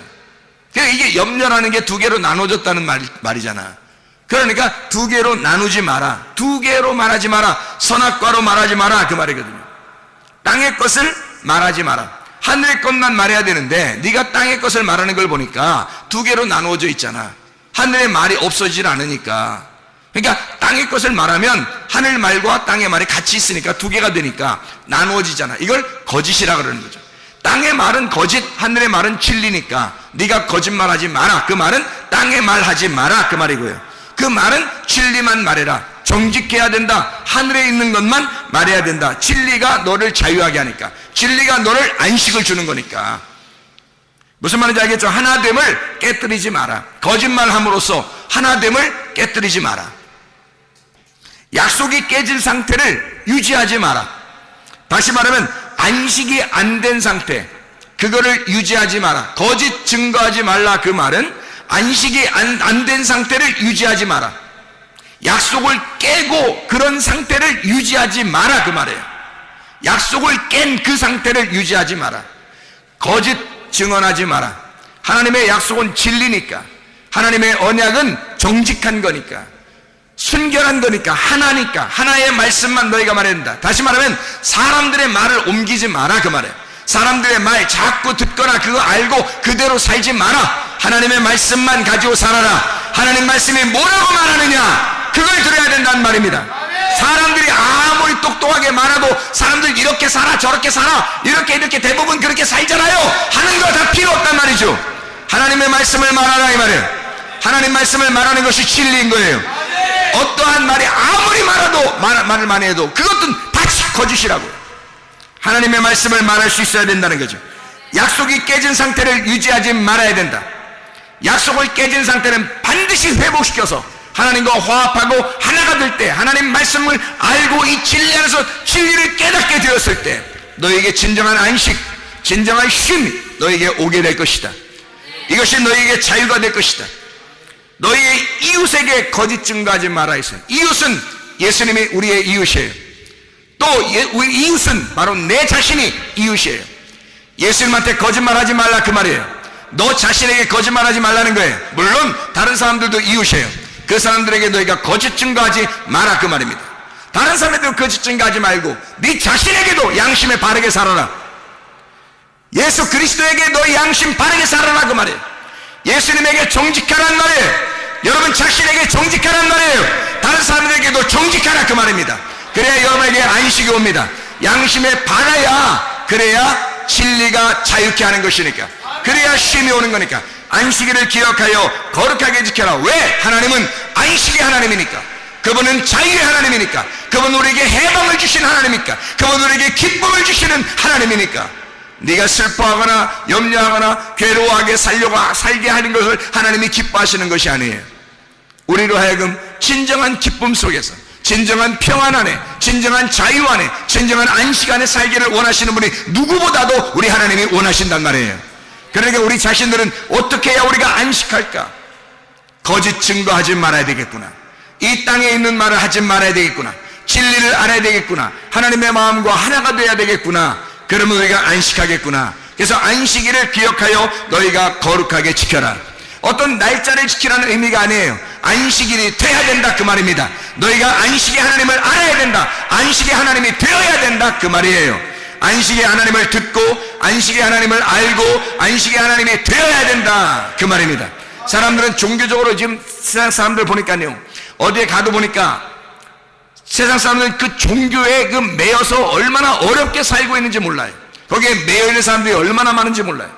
그러니까 이게 염려라는 게 두 개로 나눠졌다는 말이잖아. 그러니까 두 개로 나누지 마라. 두 개로 말하지 마라. 선악과로 말하지 마라 그 말이거든요. 땅의 것을 말하지 마라. 하늘의 것만 말해야 되는데 네가 땅의 것을 말하는 걸 보니까 두 개로 나누어져 있잖아. 하늘의 말이 없어지질 않으니까. 그러니까 땅의 것을 말하면 하늘 말과 땅의 말이 같이 있으니까 두 개가 되니까 나누어지잖아. 이걸 거짓이라 그러는 거죠. 땅의 말은 거짓, 하늘의 말은 진리니까 네가 거짓말하지 마라. 그 말은 땅의 말 하지 마라 그 말이고요. 그 말은 진리만 말해라. 정직해야 된다. 하늘에 있는 것만 말해야 된다. 진리가 너를 자유하게 하니까. 진리가 너를 안식을 주는 거니까. 무슨 말인지 알겠죠? 하나됨을 깨뜨리지 마라. 거짓말함으로써 하나됨을 깨뜨리지 마라. 약속이 깨진 상태를 유지하지 마라. 다시 말하면 안식이 안 된 상태, 그거를 유지하지 마라. 거짓 증거하지 말라 그 말은 안식이 안 된 상태를 유지하지 마라. 약속을 깨고 그런 상태를 유지하지 마라 그 말이에요. 약속을 깬 그 상태를 유지하지 마라. 거짓 증언하지 마라. 하나님의 약속은 진리니까, 하나님의 언약은 정직한 거니까, 순결한 거니까, 하나니까 하나의 말씀만 너희가 말해야 된다. 다시 말하면 사람들의 말을 옮기지 마라 그 말이에요. 사람들의 말 자꾸 듣거나 그거 알고 그대로 살지 마라. 하나님의 말씀만 가지고 살아라. 하나님 말씀이 뭐라고 말하느냐 그걸 들어야 된다는 말입니다. 사람들이 아무리 똑똑하게 말해도 사람들 이렇게 살아 저렇게 살아 이렇게 대부분 그렇게 살잖아요 하는 거 다 필요 없단 말이죠. 하나님의 말씀을 말하라 이 말이에요. 하나님 말씀을 말하는 것이 진리인 거예요. 어떠한 말이 아무리 말해도 말을 많이 해도 그것은 다 거짓이라고요. 하나님의 말씀을 말할 수 있어야 된다는 거죠. 약속이 깨진 상태를 유지하지 말아야 된다. 약속을 깨진 상태는 반드시 회복시켜서 하나님과 화합하고 하나가 될 때, 하나님 말씀을 알고 이 진리 안에서 진리를 깨닫게 되었을 때 너에게 진정한 안식, 진정한 쉼이 너에게 오게 될 것이다. 이것이 너에게 자유가 될 것이다. 너희의 이웃에게 거짓 증거하지 말아 했어요. 이웃은 예수님이 우리의 이웃이에요. 또 우리 이웃은 바로 내 자신이 이웃이에요. 예수님한테 거짓말하지 말라 그 말이에요. 너 자신에게 거짓말하지 말라는 거예요. 물론 다른 사람들도 이웃이에요. 그 사람들에게 너희가 거짓 증거하지 마라 그 말입니다. 다른 사람에게도 거짓 증거하지 말고 네 자신에게도 양심에 바르게 살아라. 예수 그리스도에게 너희 양심 바르게 살아라 그 말이에요. 예수님에게 정직하란 말이에요. 여러분 자신에게 정직하란 말이에요. 다른 사람들에게도 정직하라 그 말입니다. 그래야 여러분에게 안식이 옵니다. 양심에 바라야, 그래야 진리가 자유케 하는 것이니까, 그래야 쉼이 오는 거니까. 안식일을 기억하여 거룩하게 지켜라. 왜? 하나님은 안식의 하나님이니까. 그분은 자유의 하나님이니까. 그분은 우리에게 해방을 주신 하나님이니까. 그분은 우리에게 기쁨을 주시는 하나님이니까. 네가 슬퍼하거나 염려하거나 괴로워하게 살게 하는 것을 하나님이 기뻐하시는 것이 아니에요. 우리로 하여금 진정한 기쁨 속에서, 진정한 평안 안에, 진정한 자유 안에, 진정한 안식 안에 살기를 원하시는 분이 누구보다도 우리 하나님이 원하신단 말이에요. 그러니까 우리 자신들은 어떻게 해야 우리가 안식할까? 거짓 증거하지 말아야 되겠구나. 이 땅에 있는 말을 하지 말아야 되겠구나. 진리를 알아야 되겠구나. 하나님의 마음과 하나가 돼야 되겠구나. 그러면 우리가 안식하겠구나. 그래서 안식일을 기억하여 너희가 거룩하게 지켜라. 어떤 날짜를 지키라는 의미가 아니에요. 안식일이 돼야 된다 그 말입니다. 너희가 안식의 하나님을 알아야 된다. 안식의 하나님이 되어야 된다 그 말이에요. 안식의 하나님을 듣고 안식의 하나님을 알고 안식의 하나님이 되어야 된다 그 말입니다. 사람들은 종교적으로 지금 세상 사람들 보니까요, 어디에 가도 보니까 세상 사람들은 그 종교에 매여서 얼마나 어렵게 살고 있는지 몰라요. 거기에 매여 있는 사람들이 얼마나 많은지 몰라요.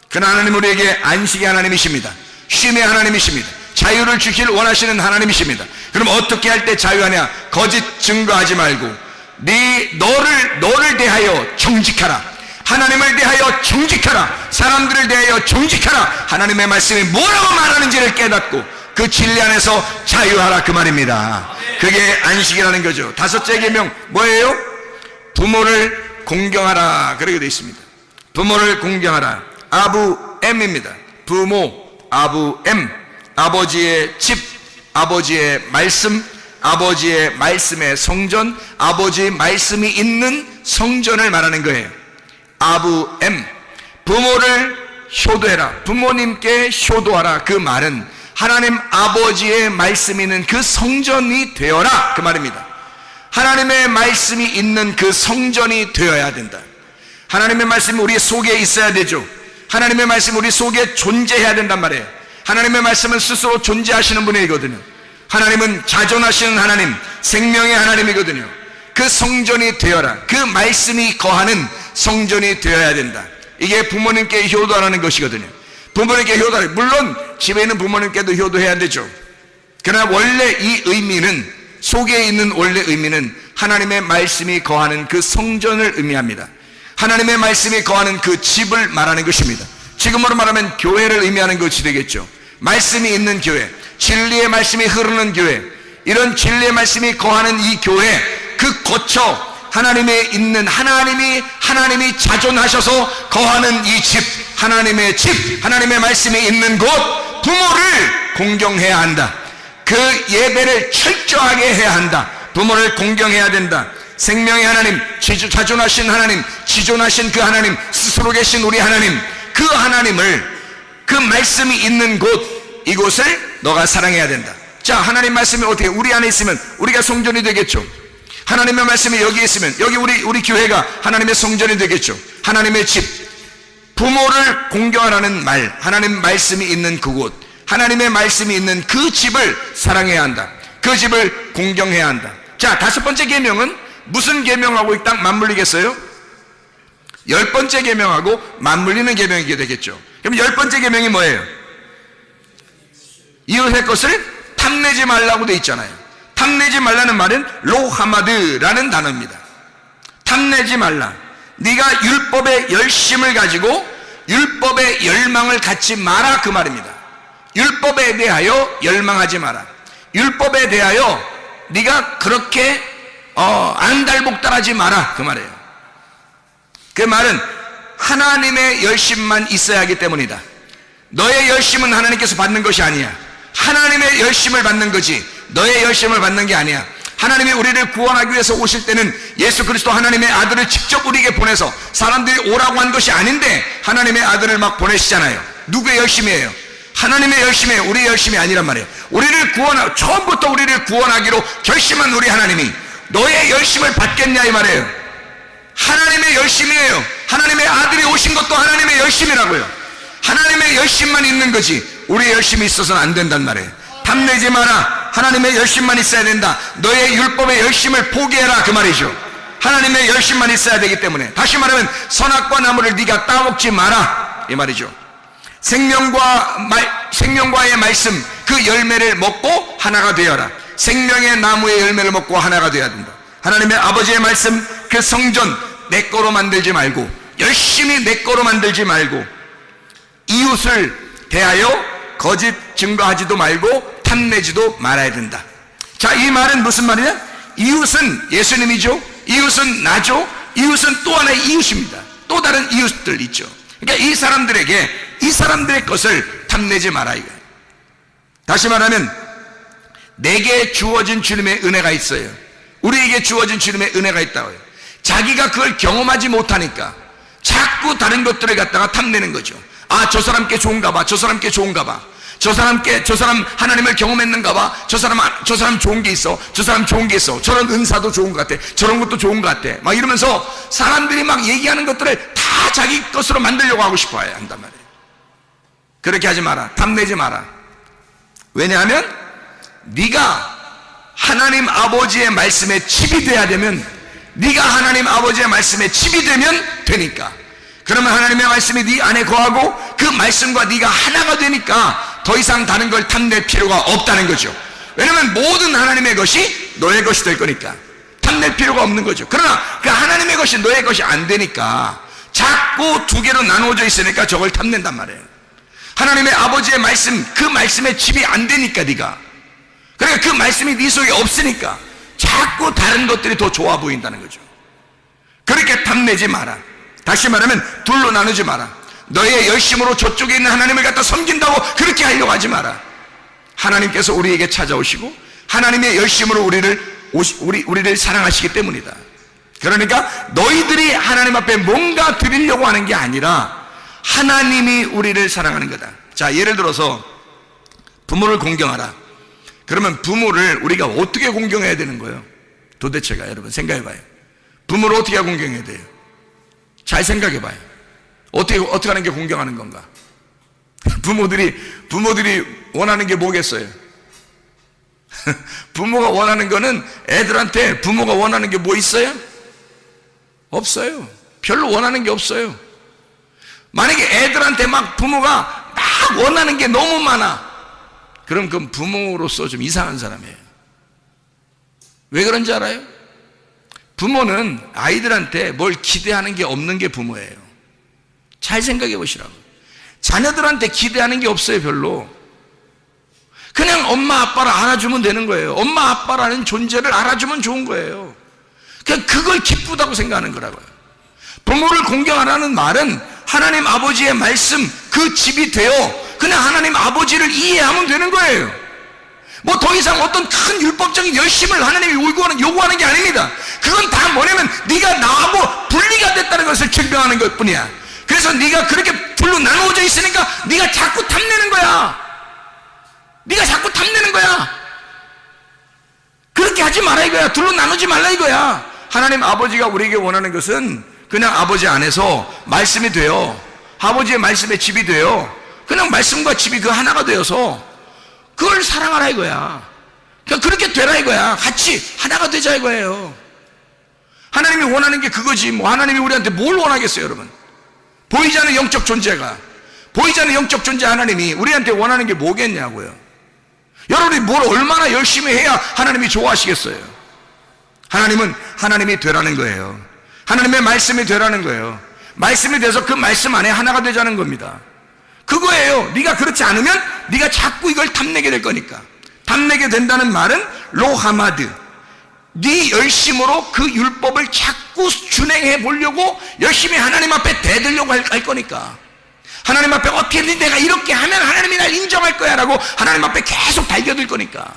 그러나 하나님 우리에게 안식의 하나님이십니다. 쉼의 하나님이십니다. 자유를 주길 원하시는 하나님이십니다. 그럼 어떻게 할 때 자유하냐? 거짓 증거하지 말고 너를 대하여 정직하라. 하나님을 대하여 정직하라. 사람들을 대하여 정직하라. 하나님의 말씀이 뭐라고 말하는지를 깨닫고 그 진리 안에서 자유하라, 그 말입니다. 그게 안식이라는 거죠. 다섯째 계명 뭐예요? 부모를 공경하라, 그렇게 되어 있습니다. 부모를 공경하라. 아부엠입니다. 부모, 아부엠. 아버지의 집, 아버지의 말씀, 아버지의 말씀의 성전, 아버지의 말씀이 있는 성전을 말하는 거예요. 아부엠. 부모를 효도해라. 부모님께 효도하라. 그 말은 하나님 아버지의 말씀이 있는 그 성전이 되어라, 그 말입니다. 하나님의 말씀이 있는 그 성전이 되어야 된다. 하나님의 말씀이 우리 속에 있어야 되죠. 하나님의 말씀이 우리 속에 존재해야 된단 말이에요. 하나님의 말씀은 스스로 존재하시는 분이거든요. 하나님은 자존하시는 하나님, 생명의 하나님이거든요. 그 성전이 되어라. 그 말씀이 거하는 성전이 되어야 된다. 이게 부모님께 효도하는 것이거든요. 부모님께 효도하라. 물론 집에 있는 부모님께도 효도해야 되죠. 그러나 원래 이 의미는, 속에 있는 원래 의미는 하나님의 말씀이 거하는 그 성전을 의미합니다. 하나님의 말씀이 거하는 그 집을 말하는 것입니다. 지금으로 말하면 교회를 의미하는 것이 되겠죠. 말씀이 있는 교회, 진리의 말씀이 흐르는 교회, 이런 진리의 말씀이 거하는 이 교회, 그 거처, 하나님의 있는 하나님이 자존하셔서 거하는 이 집, 하나님의 집, 하나님의 말씀이 있는 곳, 부모를 공경해야 한다. 그 예배를 철저하게 해야 한다. 부모를 공경해야 된다. 생명의 하나님, 자존하신 하나님, 지존하신 그 하나님, 스스로 계신 우리 하나님, 그 하나님을, 그 말씀이 있는 곳, 이곳을 너가 사랑해야 된다. 자, 하나님 말씀이 어떻게 우리 안에 있으면 우리가 성전이 되겠죠. 하나님의 말씀이 여기 있으면 여기 우리 교회가 하나님의 성전이 되겠죠. 하나님의 집, 부모를 공경하라는 말, 하나님 말씀이 있는 그곳, 하나님의 말씀이 있는 그 집을 사랑해야 한다. 그 집을 공경해야 한다. 자, 다섯 번째 계명은 무슨 계명하고 딱 맞물리겠어요? 10번째 계명하고 맞물리는 계명이 되겠죠. 그럼 10번째 계명이 뭐예요? 이웃의 것을 탐내지 말라고 돼 있잖아요. 탐내지 말라는 말은 로하마드라는 단어입니다. 탐내지 말라. 네가 율법의 열심을 가지고 율법의 열망을 갖지 마라, 그 말입니다. 율법에 대하여 열망하지 마라. 율법에 대하여 네가 그렇게 안달복달하지 마라, 그 말이에요. 그 말은 하나님의 열심만 있어야 하기 때문이다. 너의 열심은 하나님께서 받는 것이 아니야. 하나님의 열심을 받는 거지 너의 열심을 받는 게 아니야. 하나님이 우리를 구원하기 위해서 오실 때는 예수 그리스도 하나님의 아들을 직접 우리에게 보내서 사람들이 오라고 한 것이 아닌데 하나님의 아들을 막 보내시잖아요. 누구의 열심이에요? 하나님의 열심이에요. 우리의 열심이 아니란 말이에요. 처음부터 우리를 구원하기로 결심한 우리 하나님이 너의 열심을 받겠냐, 이 말이에요. 하나님의 열심이에요. 하나님의 아들이 오신 것도 하나님의 열심이라고요. 하나님의 열심만 있는 거지 우리의 열심이 있어서는 안 된단 말이에요. 탐내지 마라. 하나님의 열심만 있어야 된다. 너의 율법의 열심을 포기해라, 그 말이죠. 하나님의 열심만 있어야 되기 때문에, 다시 말하면 선악과 나무를 네가 따먹지 마라, 이 말이죠. 생명과의 말씀, 그 열매를 먹고 하나가 되어라. 생명의 나무의 열매를 먹고 하나가 되어야 된다. 하나님의 아버지의 말씀, 그 성전 내 거로 만들지 말고, 열심히 내 거로 만들지 말고, 이웃을 대하여 거짓 증거하지도 말고 탐내지도 말아야 된다. 자, 이 말은 무슨 말이냐? 이웃은 예수님이죠. 이웃은 나죠. 이웃은 또 하나의 이웃입니다. 또 다른 이웃들 있죠. 그러니까 이 사람들의 것을 탐내지 마라, 이거예요. 다시 말하면 내게 주어진 주님의 은혜가 있어요. 우리에게 주어진 주님의 은혜가 있다고요. 자기가 그걸 경험하지 못하니까 자꾸 다른 것들을 갖다가 탐내는 거죠. 아, 저 사람께 좋은가 봐. 저 사람께 좋은가 봐. 저 사람 하나님을 경험했는가 봐. 저 사람 좋은 게 있어. 저 사람 좋은 게 있어. 저런 은사도 좋은 것 같아. 저런 것도 좋은 것 같아. 막 이러면서 사람들이 막 얘기하는 것들을 다 자기 것으로 만들려고 하고 싶어 한단 말이에요. 그렇게 하지 마라. 탐내지 마라. 왜냐하면 네가 하나님 아버지의 말씀에 칩이 돼야 되면 네가 하나님 아버지의 말씀에 집이 되면 되니까. 그러면 하나님의 말씀이 네 안에 거하고 그 말씀과 네가 하나가 되니까 더 이상 다른 걸 탐낼 필요가 없다는 거죠. 왜냐하면 모든 하나님의 것이 너의 것이 될 거니까 탐낼 필요가 없는 거죠. 그러나 그 하나님의 것이 너의 것이 안 되니까 자꾸 두 개로 나누어져 있으니까 저걸 탐낸단 말이에요. 하나님의 아버지의 말씀, 그 말씀에 집이 안 되니까 네가, 그러니까 그 말씀이 네 속에 없으니까 자꾸 다른 것들이 더 좋아 보인다는 거죠. 그렇게 탐내지 마라. 다시 말하면 둘로 나누지 마라. 너의 열심으로 저쪽에 있는 하나님을 갖다 섬긴다고 그렇게 하려고 하지 마라. 하나님께서 우리에게 찾아오시고 하나님의 열심으로 우리를 사랑하시기 때문이다. 그러니까 너희들이 하나님 앞에 뭔가 드리려고 하는 게 아니라 하나님이 우리를 사랑하는 거다. 자, 예를 들어서 부모를 공경하라. 그러면 부모를 우리가 어떻게 공경해야 되는 거예요? 도대체가 여러분 생각해봐요. 부모를 어떻게 공경해야 돼요? 잘 생각해봐요. 어떻게 하는 게 공경하는 건가? 부모들이 원하는 게 뭐겠어요? 부모가 원하는 거는 애들한테 부모가 원하는 게 뭐 있어요? 없어요. 별로 원하는 게 없어요. 만약에 애들한테 막 부모가 막 원하는 게 너무 많아, 그럼 그건 부모로서 좀 이상한 사람이에요. 왜 그런지 알아요? 부모는 아이들한테 뭘 기대하는 게 없는 게 부모예요. 잘 생각해 보시라고. 자녀들한테 기대하는 게 없어요. 별로. 그냥 엄마 아빠를 알아주면 되는 거예요. 엄마 아빠라는 존재를 알아주면 좋은 거예요. 그냥 그걸 기쁘다고 생각하는 거라고요. 부모를 공경하라는 말은 하나님 아버지의 말씀, 그 집이 되어 그냥 하나님 아버지를 이해하면 되는 거예요. 뭐 더 이상 어떤 큰 율법적인 열심을 하나님이 요구하는 게 아닙니다. 그건 다 뭐냐면 네가 나하고 분리가 됐다는 것을 증명하는 것 뿐이야. 그래서 네가 그렇게 둘로 나누어져 있으니까 네가 자꾸 탐내는 거야. 네가 자꾸 탐내는 거야. 그렇게 하지 마라 이거야. 둘로 나누지 말라 이거야. 하나님 아버지가 우리에게 원하는 것은 그냥 아버지 안에서 말씀이 되어 아버지의 말씀에 집이 되어 그냥 말씀과 집이 그 하나가 되어서 그걸 사랑하라 이거야. 그러니까 그렇게 되라 이거야. 같이 하나가 되자 이거예요. 하나님이 원하는 게 그거지. 뭐 하나님이 우리한테 뭘 원하겠어요, 여러분? 보이지 않는 영적 존재가, 보이지 않는 영적 존재 하나님이 우리한테 원하는 게 뭐겠냐고요. 여러분이 뭘 얼마나 열심히 해야 하나님이 좋아하시겠어요? 하나님은 하나님이 되라는 거예요. 하나님의 말씀이 되라는 거예요. 말씀이 돼서 그 말씀 안에 하나가 되자는 겁니다. 그거예요. 네가 그렇지 않으면 네가 자꾸 이걸 탐내게 될 거니까. 탐내게 된다는 말은 로하마드, 네 열심으로 그 율법을 자꾸 준행해 보려고 열심히 하나님 앞에 대들려고 할 거니까. 하나님 앞에 어떻게든 내가 이렇게 하면 하나님이 날 인정할 거야 라고 하나님 앞에 계속 달겨들 거니까.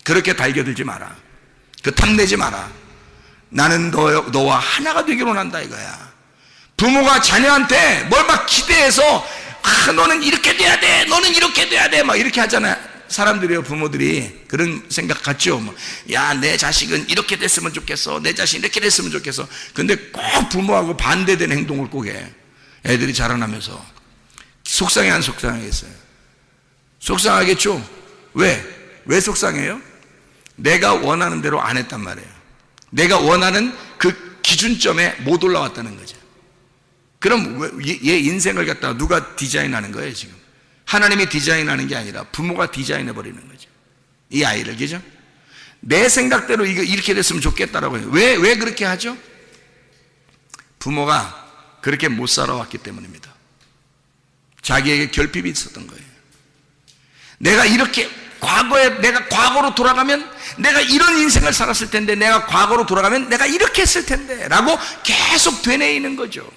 그렇게 달겨들지 마라. 그 탐내지 마라. 나는 너와 하나가 되기로 한다 이거야. 부모가 자녀한테 뭘 막 기대해서 너는 이렇게 돼야 돼, 너는 이렇게 돼야 돼, 막 이렇게 하잖아요. 사람들이요, 부모들이 그런 생각 같죠. 뭐, 야, 내 자식은 이렇게 됐으면 좋겠어, 내 자식 이렇게 됐으면 좋겠어. 근데 꼭 부모하고 반대되는 행동을 꼭 해. 애들이 자라나면서 속상해 안 속상하겠어요? 속상하겠죠. 왜 속상해요? 내가 원하는 대로 안 했단 말이에요. 내가 원하는 그 기준점에 못 올라왔다는 거죠. 그럼 얘 인생을 갖다가 누가 디자인하는 거예요 지금? 하나님이 디자인하는 게 아니라 부모가 디자인해 버리는 거죠. 이 아이를, 그죠? 내 생각대로 이렇게 됐으면 좋겠다라고 해요. 왜 그렇게 하죠? 부모가 그렇게 못 살아왔기 때문입니다. 자기에게 결핍이 있었던 거예요. 내가 이렇게 내가 과거로 돌아가면 내가 이런 인생을 살았을 텐데, 내가 과거로 돌아가면 내가 이렇게 했을 텐데 라고 계속 되뇌이는 거죠.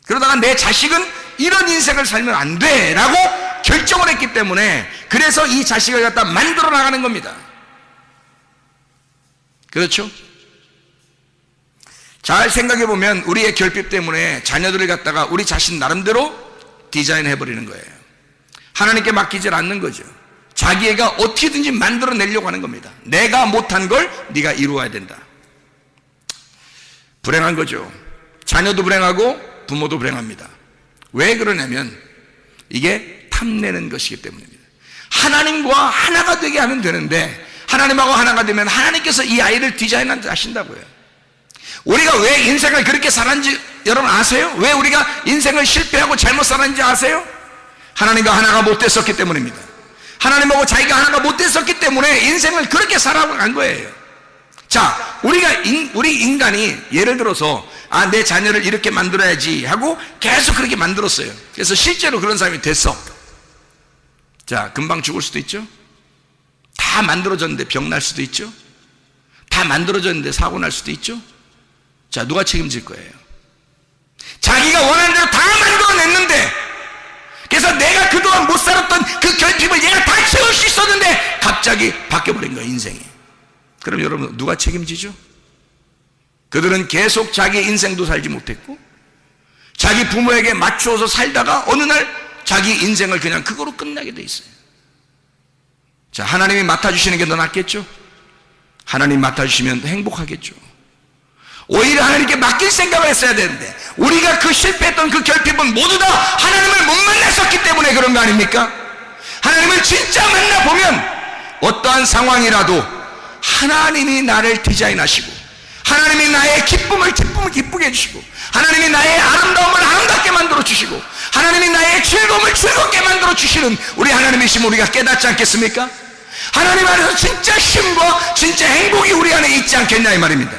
그러다가 내 자식은 이런 인생을 살면 안 돼 라고 결정을 했기 때문에, 그래서 이 자식을 갖다 만들어 나가는 겁니다. 그렇죠? 잘 생각해 보면 우리의 결핍 때문에 자녀들을 갖다가 우리 자신 나름대로 디자인해 버리는 거예요. 하나님께 맡기질 않는 거죠. 자기애가 어떻게든지 만들어내려고 하는 겁니다. 내가 못한 걸 네가 이루어야 된다. 불행한 거죠. 자녀도 불행하고 부모도 불행합니다. 왜 그러냐면 이게 탐내는 것이기 때문입니다. 하나님과 하나가 되게 하면 되는데, 하나님하고 하나가 되면 하나님께서 이 아이를 디자인하신다고요. 우리가 왜 인생을 그렇게 살았는지 여러분 아세요? 왜 우리가 인생을 실패하고 잘못 살았는지 아세요? 하나님과 하나가 못됐었기 때문입니다. 하나님하고 자기가 하나가 못됐었기 때문에 인생을 그렇게 살아간 거예요. 자, 우리 인간이 예를 들어서 내 자녀를 이렇게 만들어야지 하고 계속 그렇게 만들었어요. 그래서 실제로 그런 사람이 됐어. 자, 금방 죽을 수도 있죠. 다 만들어졌는데 병 날 수도 있죠. 다 만들어졌는데 사고 날 수도 있죠. 자, 누가 책임질 거예요? 자기가 원하는 대로 다 만들어냈는데, 그래서 내가 그동안 못 살았던 그 결핍을 얘가 다 채울 수 있었는데 갑자기 바뀌어버린 거예요, 인생이. 그럼 여러분 누가 책임지죠? 그들은 계속 자기 인생도 살지 못했고 자기 부모에게 맞추어서 살다가 어느 날 자기 인생을 그냥 그거로 끝나게 돼 있어요. 자, 하나님이 맡아주시는 게 더 낫겠죠? 하나님 맡아주시면 행복하겠죠. 오히려 하나님께 맡길 생각을 했어야 되는데 우리가 그 실패했던 그 결핍은 모두 다 하나님을 못 만났었기 때문에 그런 거 아닙니까? 하나님을 진짜 만나보면 어떠한 상황이라도 하나님이 나를 디자인하시고 하나님이 나의 기쁨을 기쁘게 해주시고 하나님이 나의 아름다움을 아름답게 만들어 주시고 하나님이 나의 즐거움을 즐겁게 만들어 주시는 우리 하나님이시면 우리가 깨닫지 않겠습니까? 하나님 안에서 진짜 쉼과 진짜 행복이 우리 안에 있지 않겠냐 이 말입니다.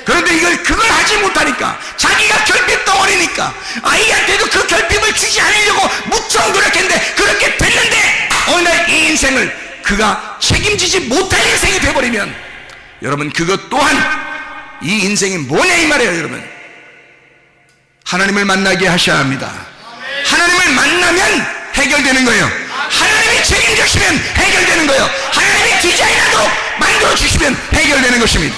그런데 그걸 하지 못하니까 자기가 결핍 덩어리니까 아이한테도 그 결핍을 주지 않으려고 무척 노력했는데 그렇게 됐는데 어느 날 이 인생을 그가 책임지지 못할 인생이 되어버리면 여러분 그것 또한 이 인생이 뭐냐 이 말이에요. 여러분 하나님을 만나게 하셔야 합니다. 하나님을 만나면 해결되는 거예요. 하나님이 책임지시면 해결되는 거예요. 하나님이 디자인하도록 만들어주시면 해결되는 것입니다.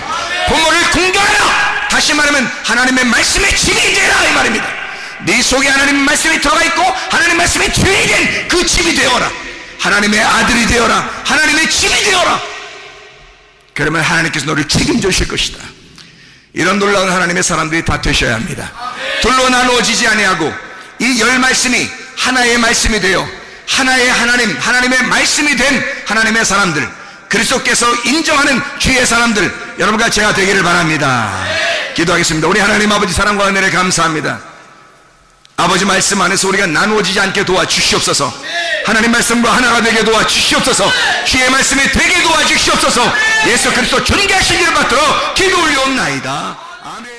부모를 공경하라. 다시 말하면 하나님의 말씀에 집이 되라 이 말입니다. 네 속에 하나님의 말씀이 들어가 있고 하나님의 말씀이 주인이 된 그 집이 되어라. 하나님의 아들이 되어라. 하나님의 집이 되어라. 그러면 하나님께서 너를 책임져 주실 것이다. 이런 놀라운 하나님의 사람들이 다 되셔야 합니다. 둘로 나누어지지 아니하고 이 열 말씀이 하나의 말씀이 되어 하나의 하나님의 말씀이 된 하나님의 사람들, 그리스도께서 인정하는 주의 사람들, 여러분과 제가 되기를 바랍니다. 기도하겠습니다. 우리 하나님 아버지 사랑과 은혜를 감사합니다. 아버지 말씀 안에서 우리가 나누어지지 않게 도와주시옵소서. 하나님 말씀과 하나가 되게 도와주시옵소서. 주의 말씀이 되게 도와주시옵소서. 예수 그리스도 존귀하시기를 받들어 기도 올려옵나이다. 아멘.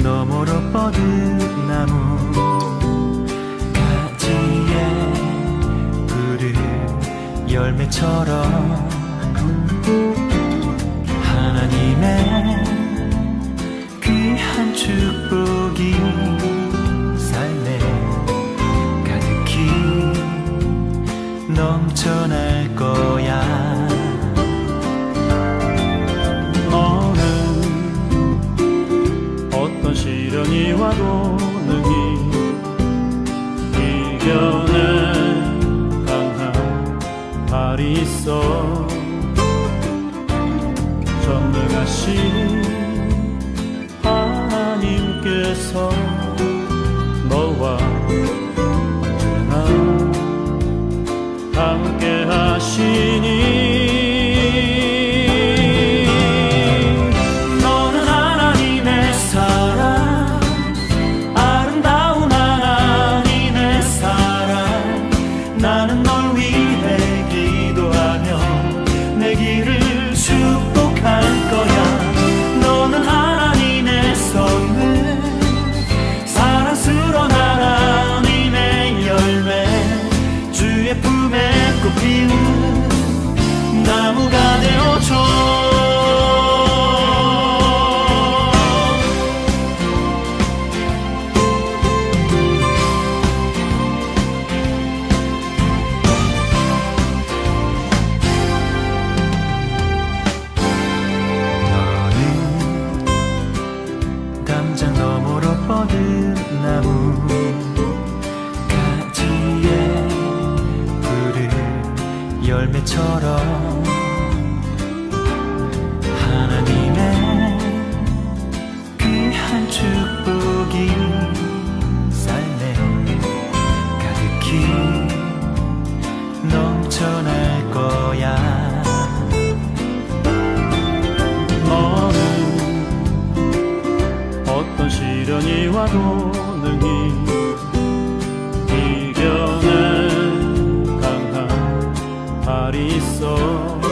너머로 뻗은 나무 가지에 푸른 열매처럼 하나님의 귀한 축복이 삶에 가득히 넘쳐날 거야. 시련이 와도 능히 이겨낼 강한 발이 있어. 전능하신 하나님께서 너와 언제나 함께 하시니 나무가 되어줘. 너는 담장 너머로 뻗은 나무 가지에 푸른 열매 그처럼 하나님의 귀한 축복이 삶에 가득히 넘쳐날 거야. 너는 어떤 시련이 와도 능히 이겨낼 강한 발이 있어.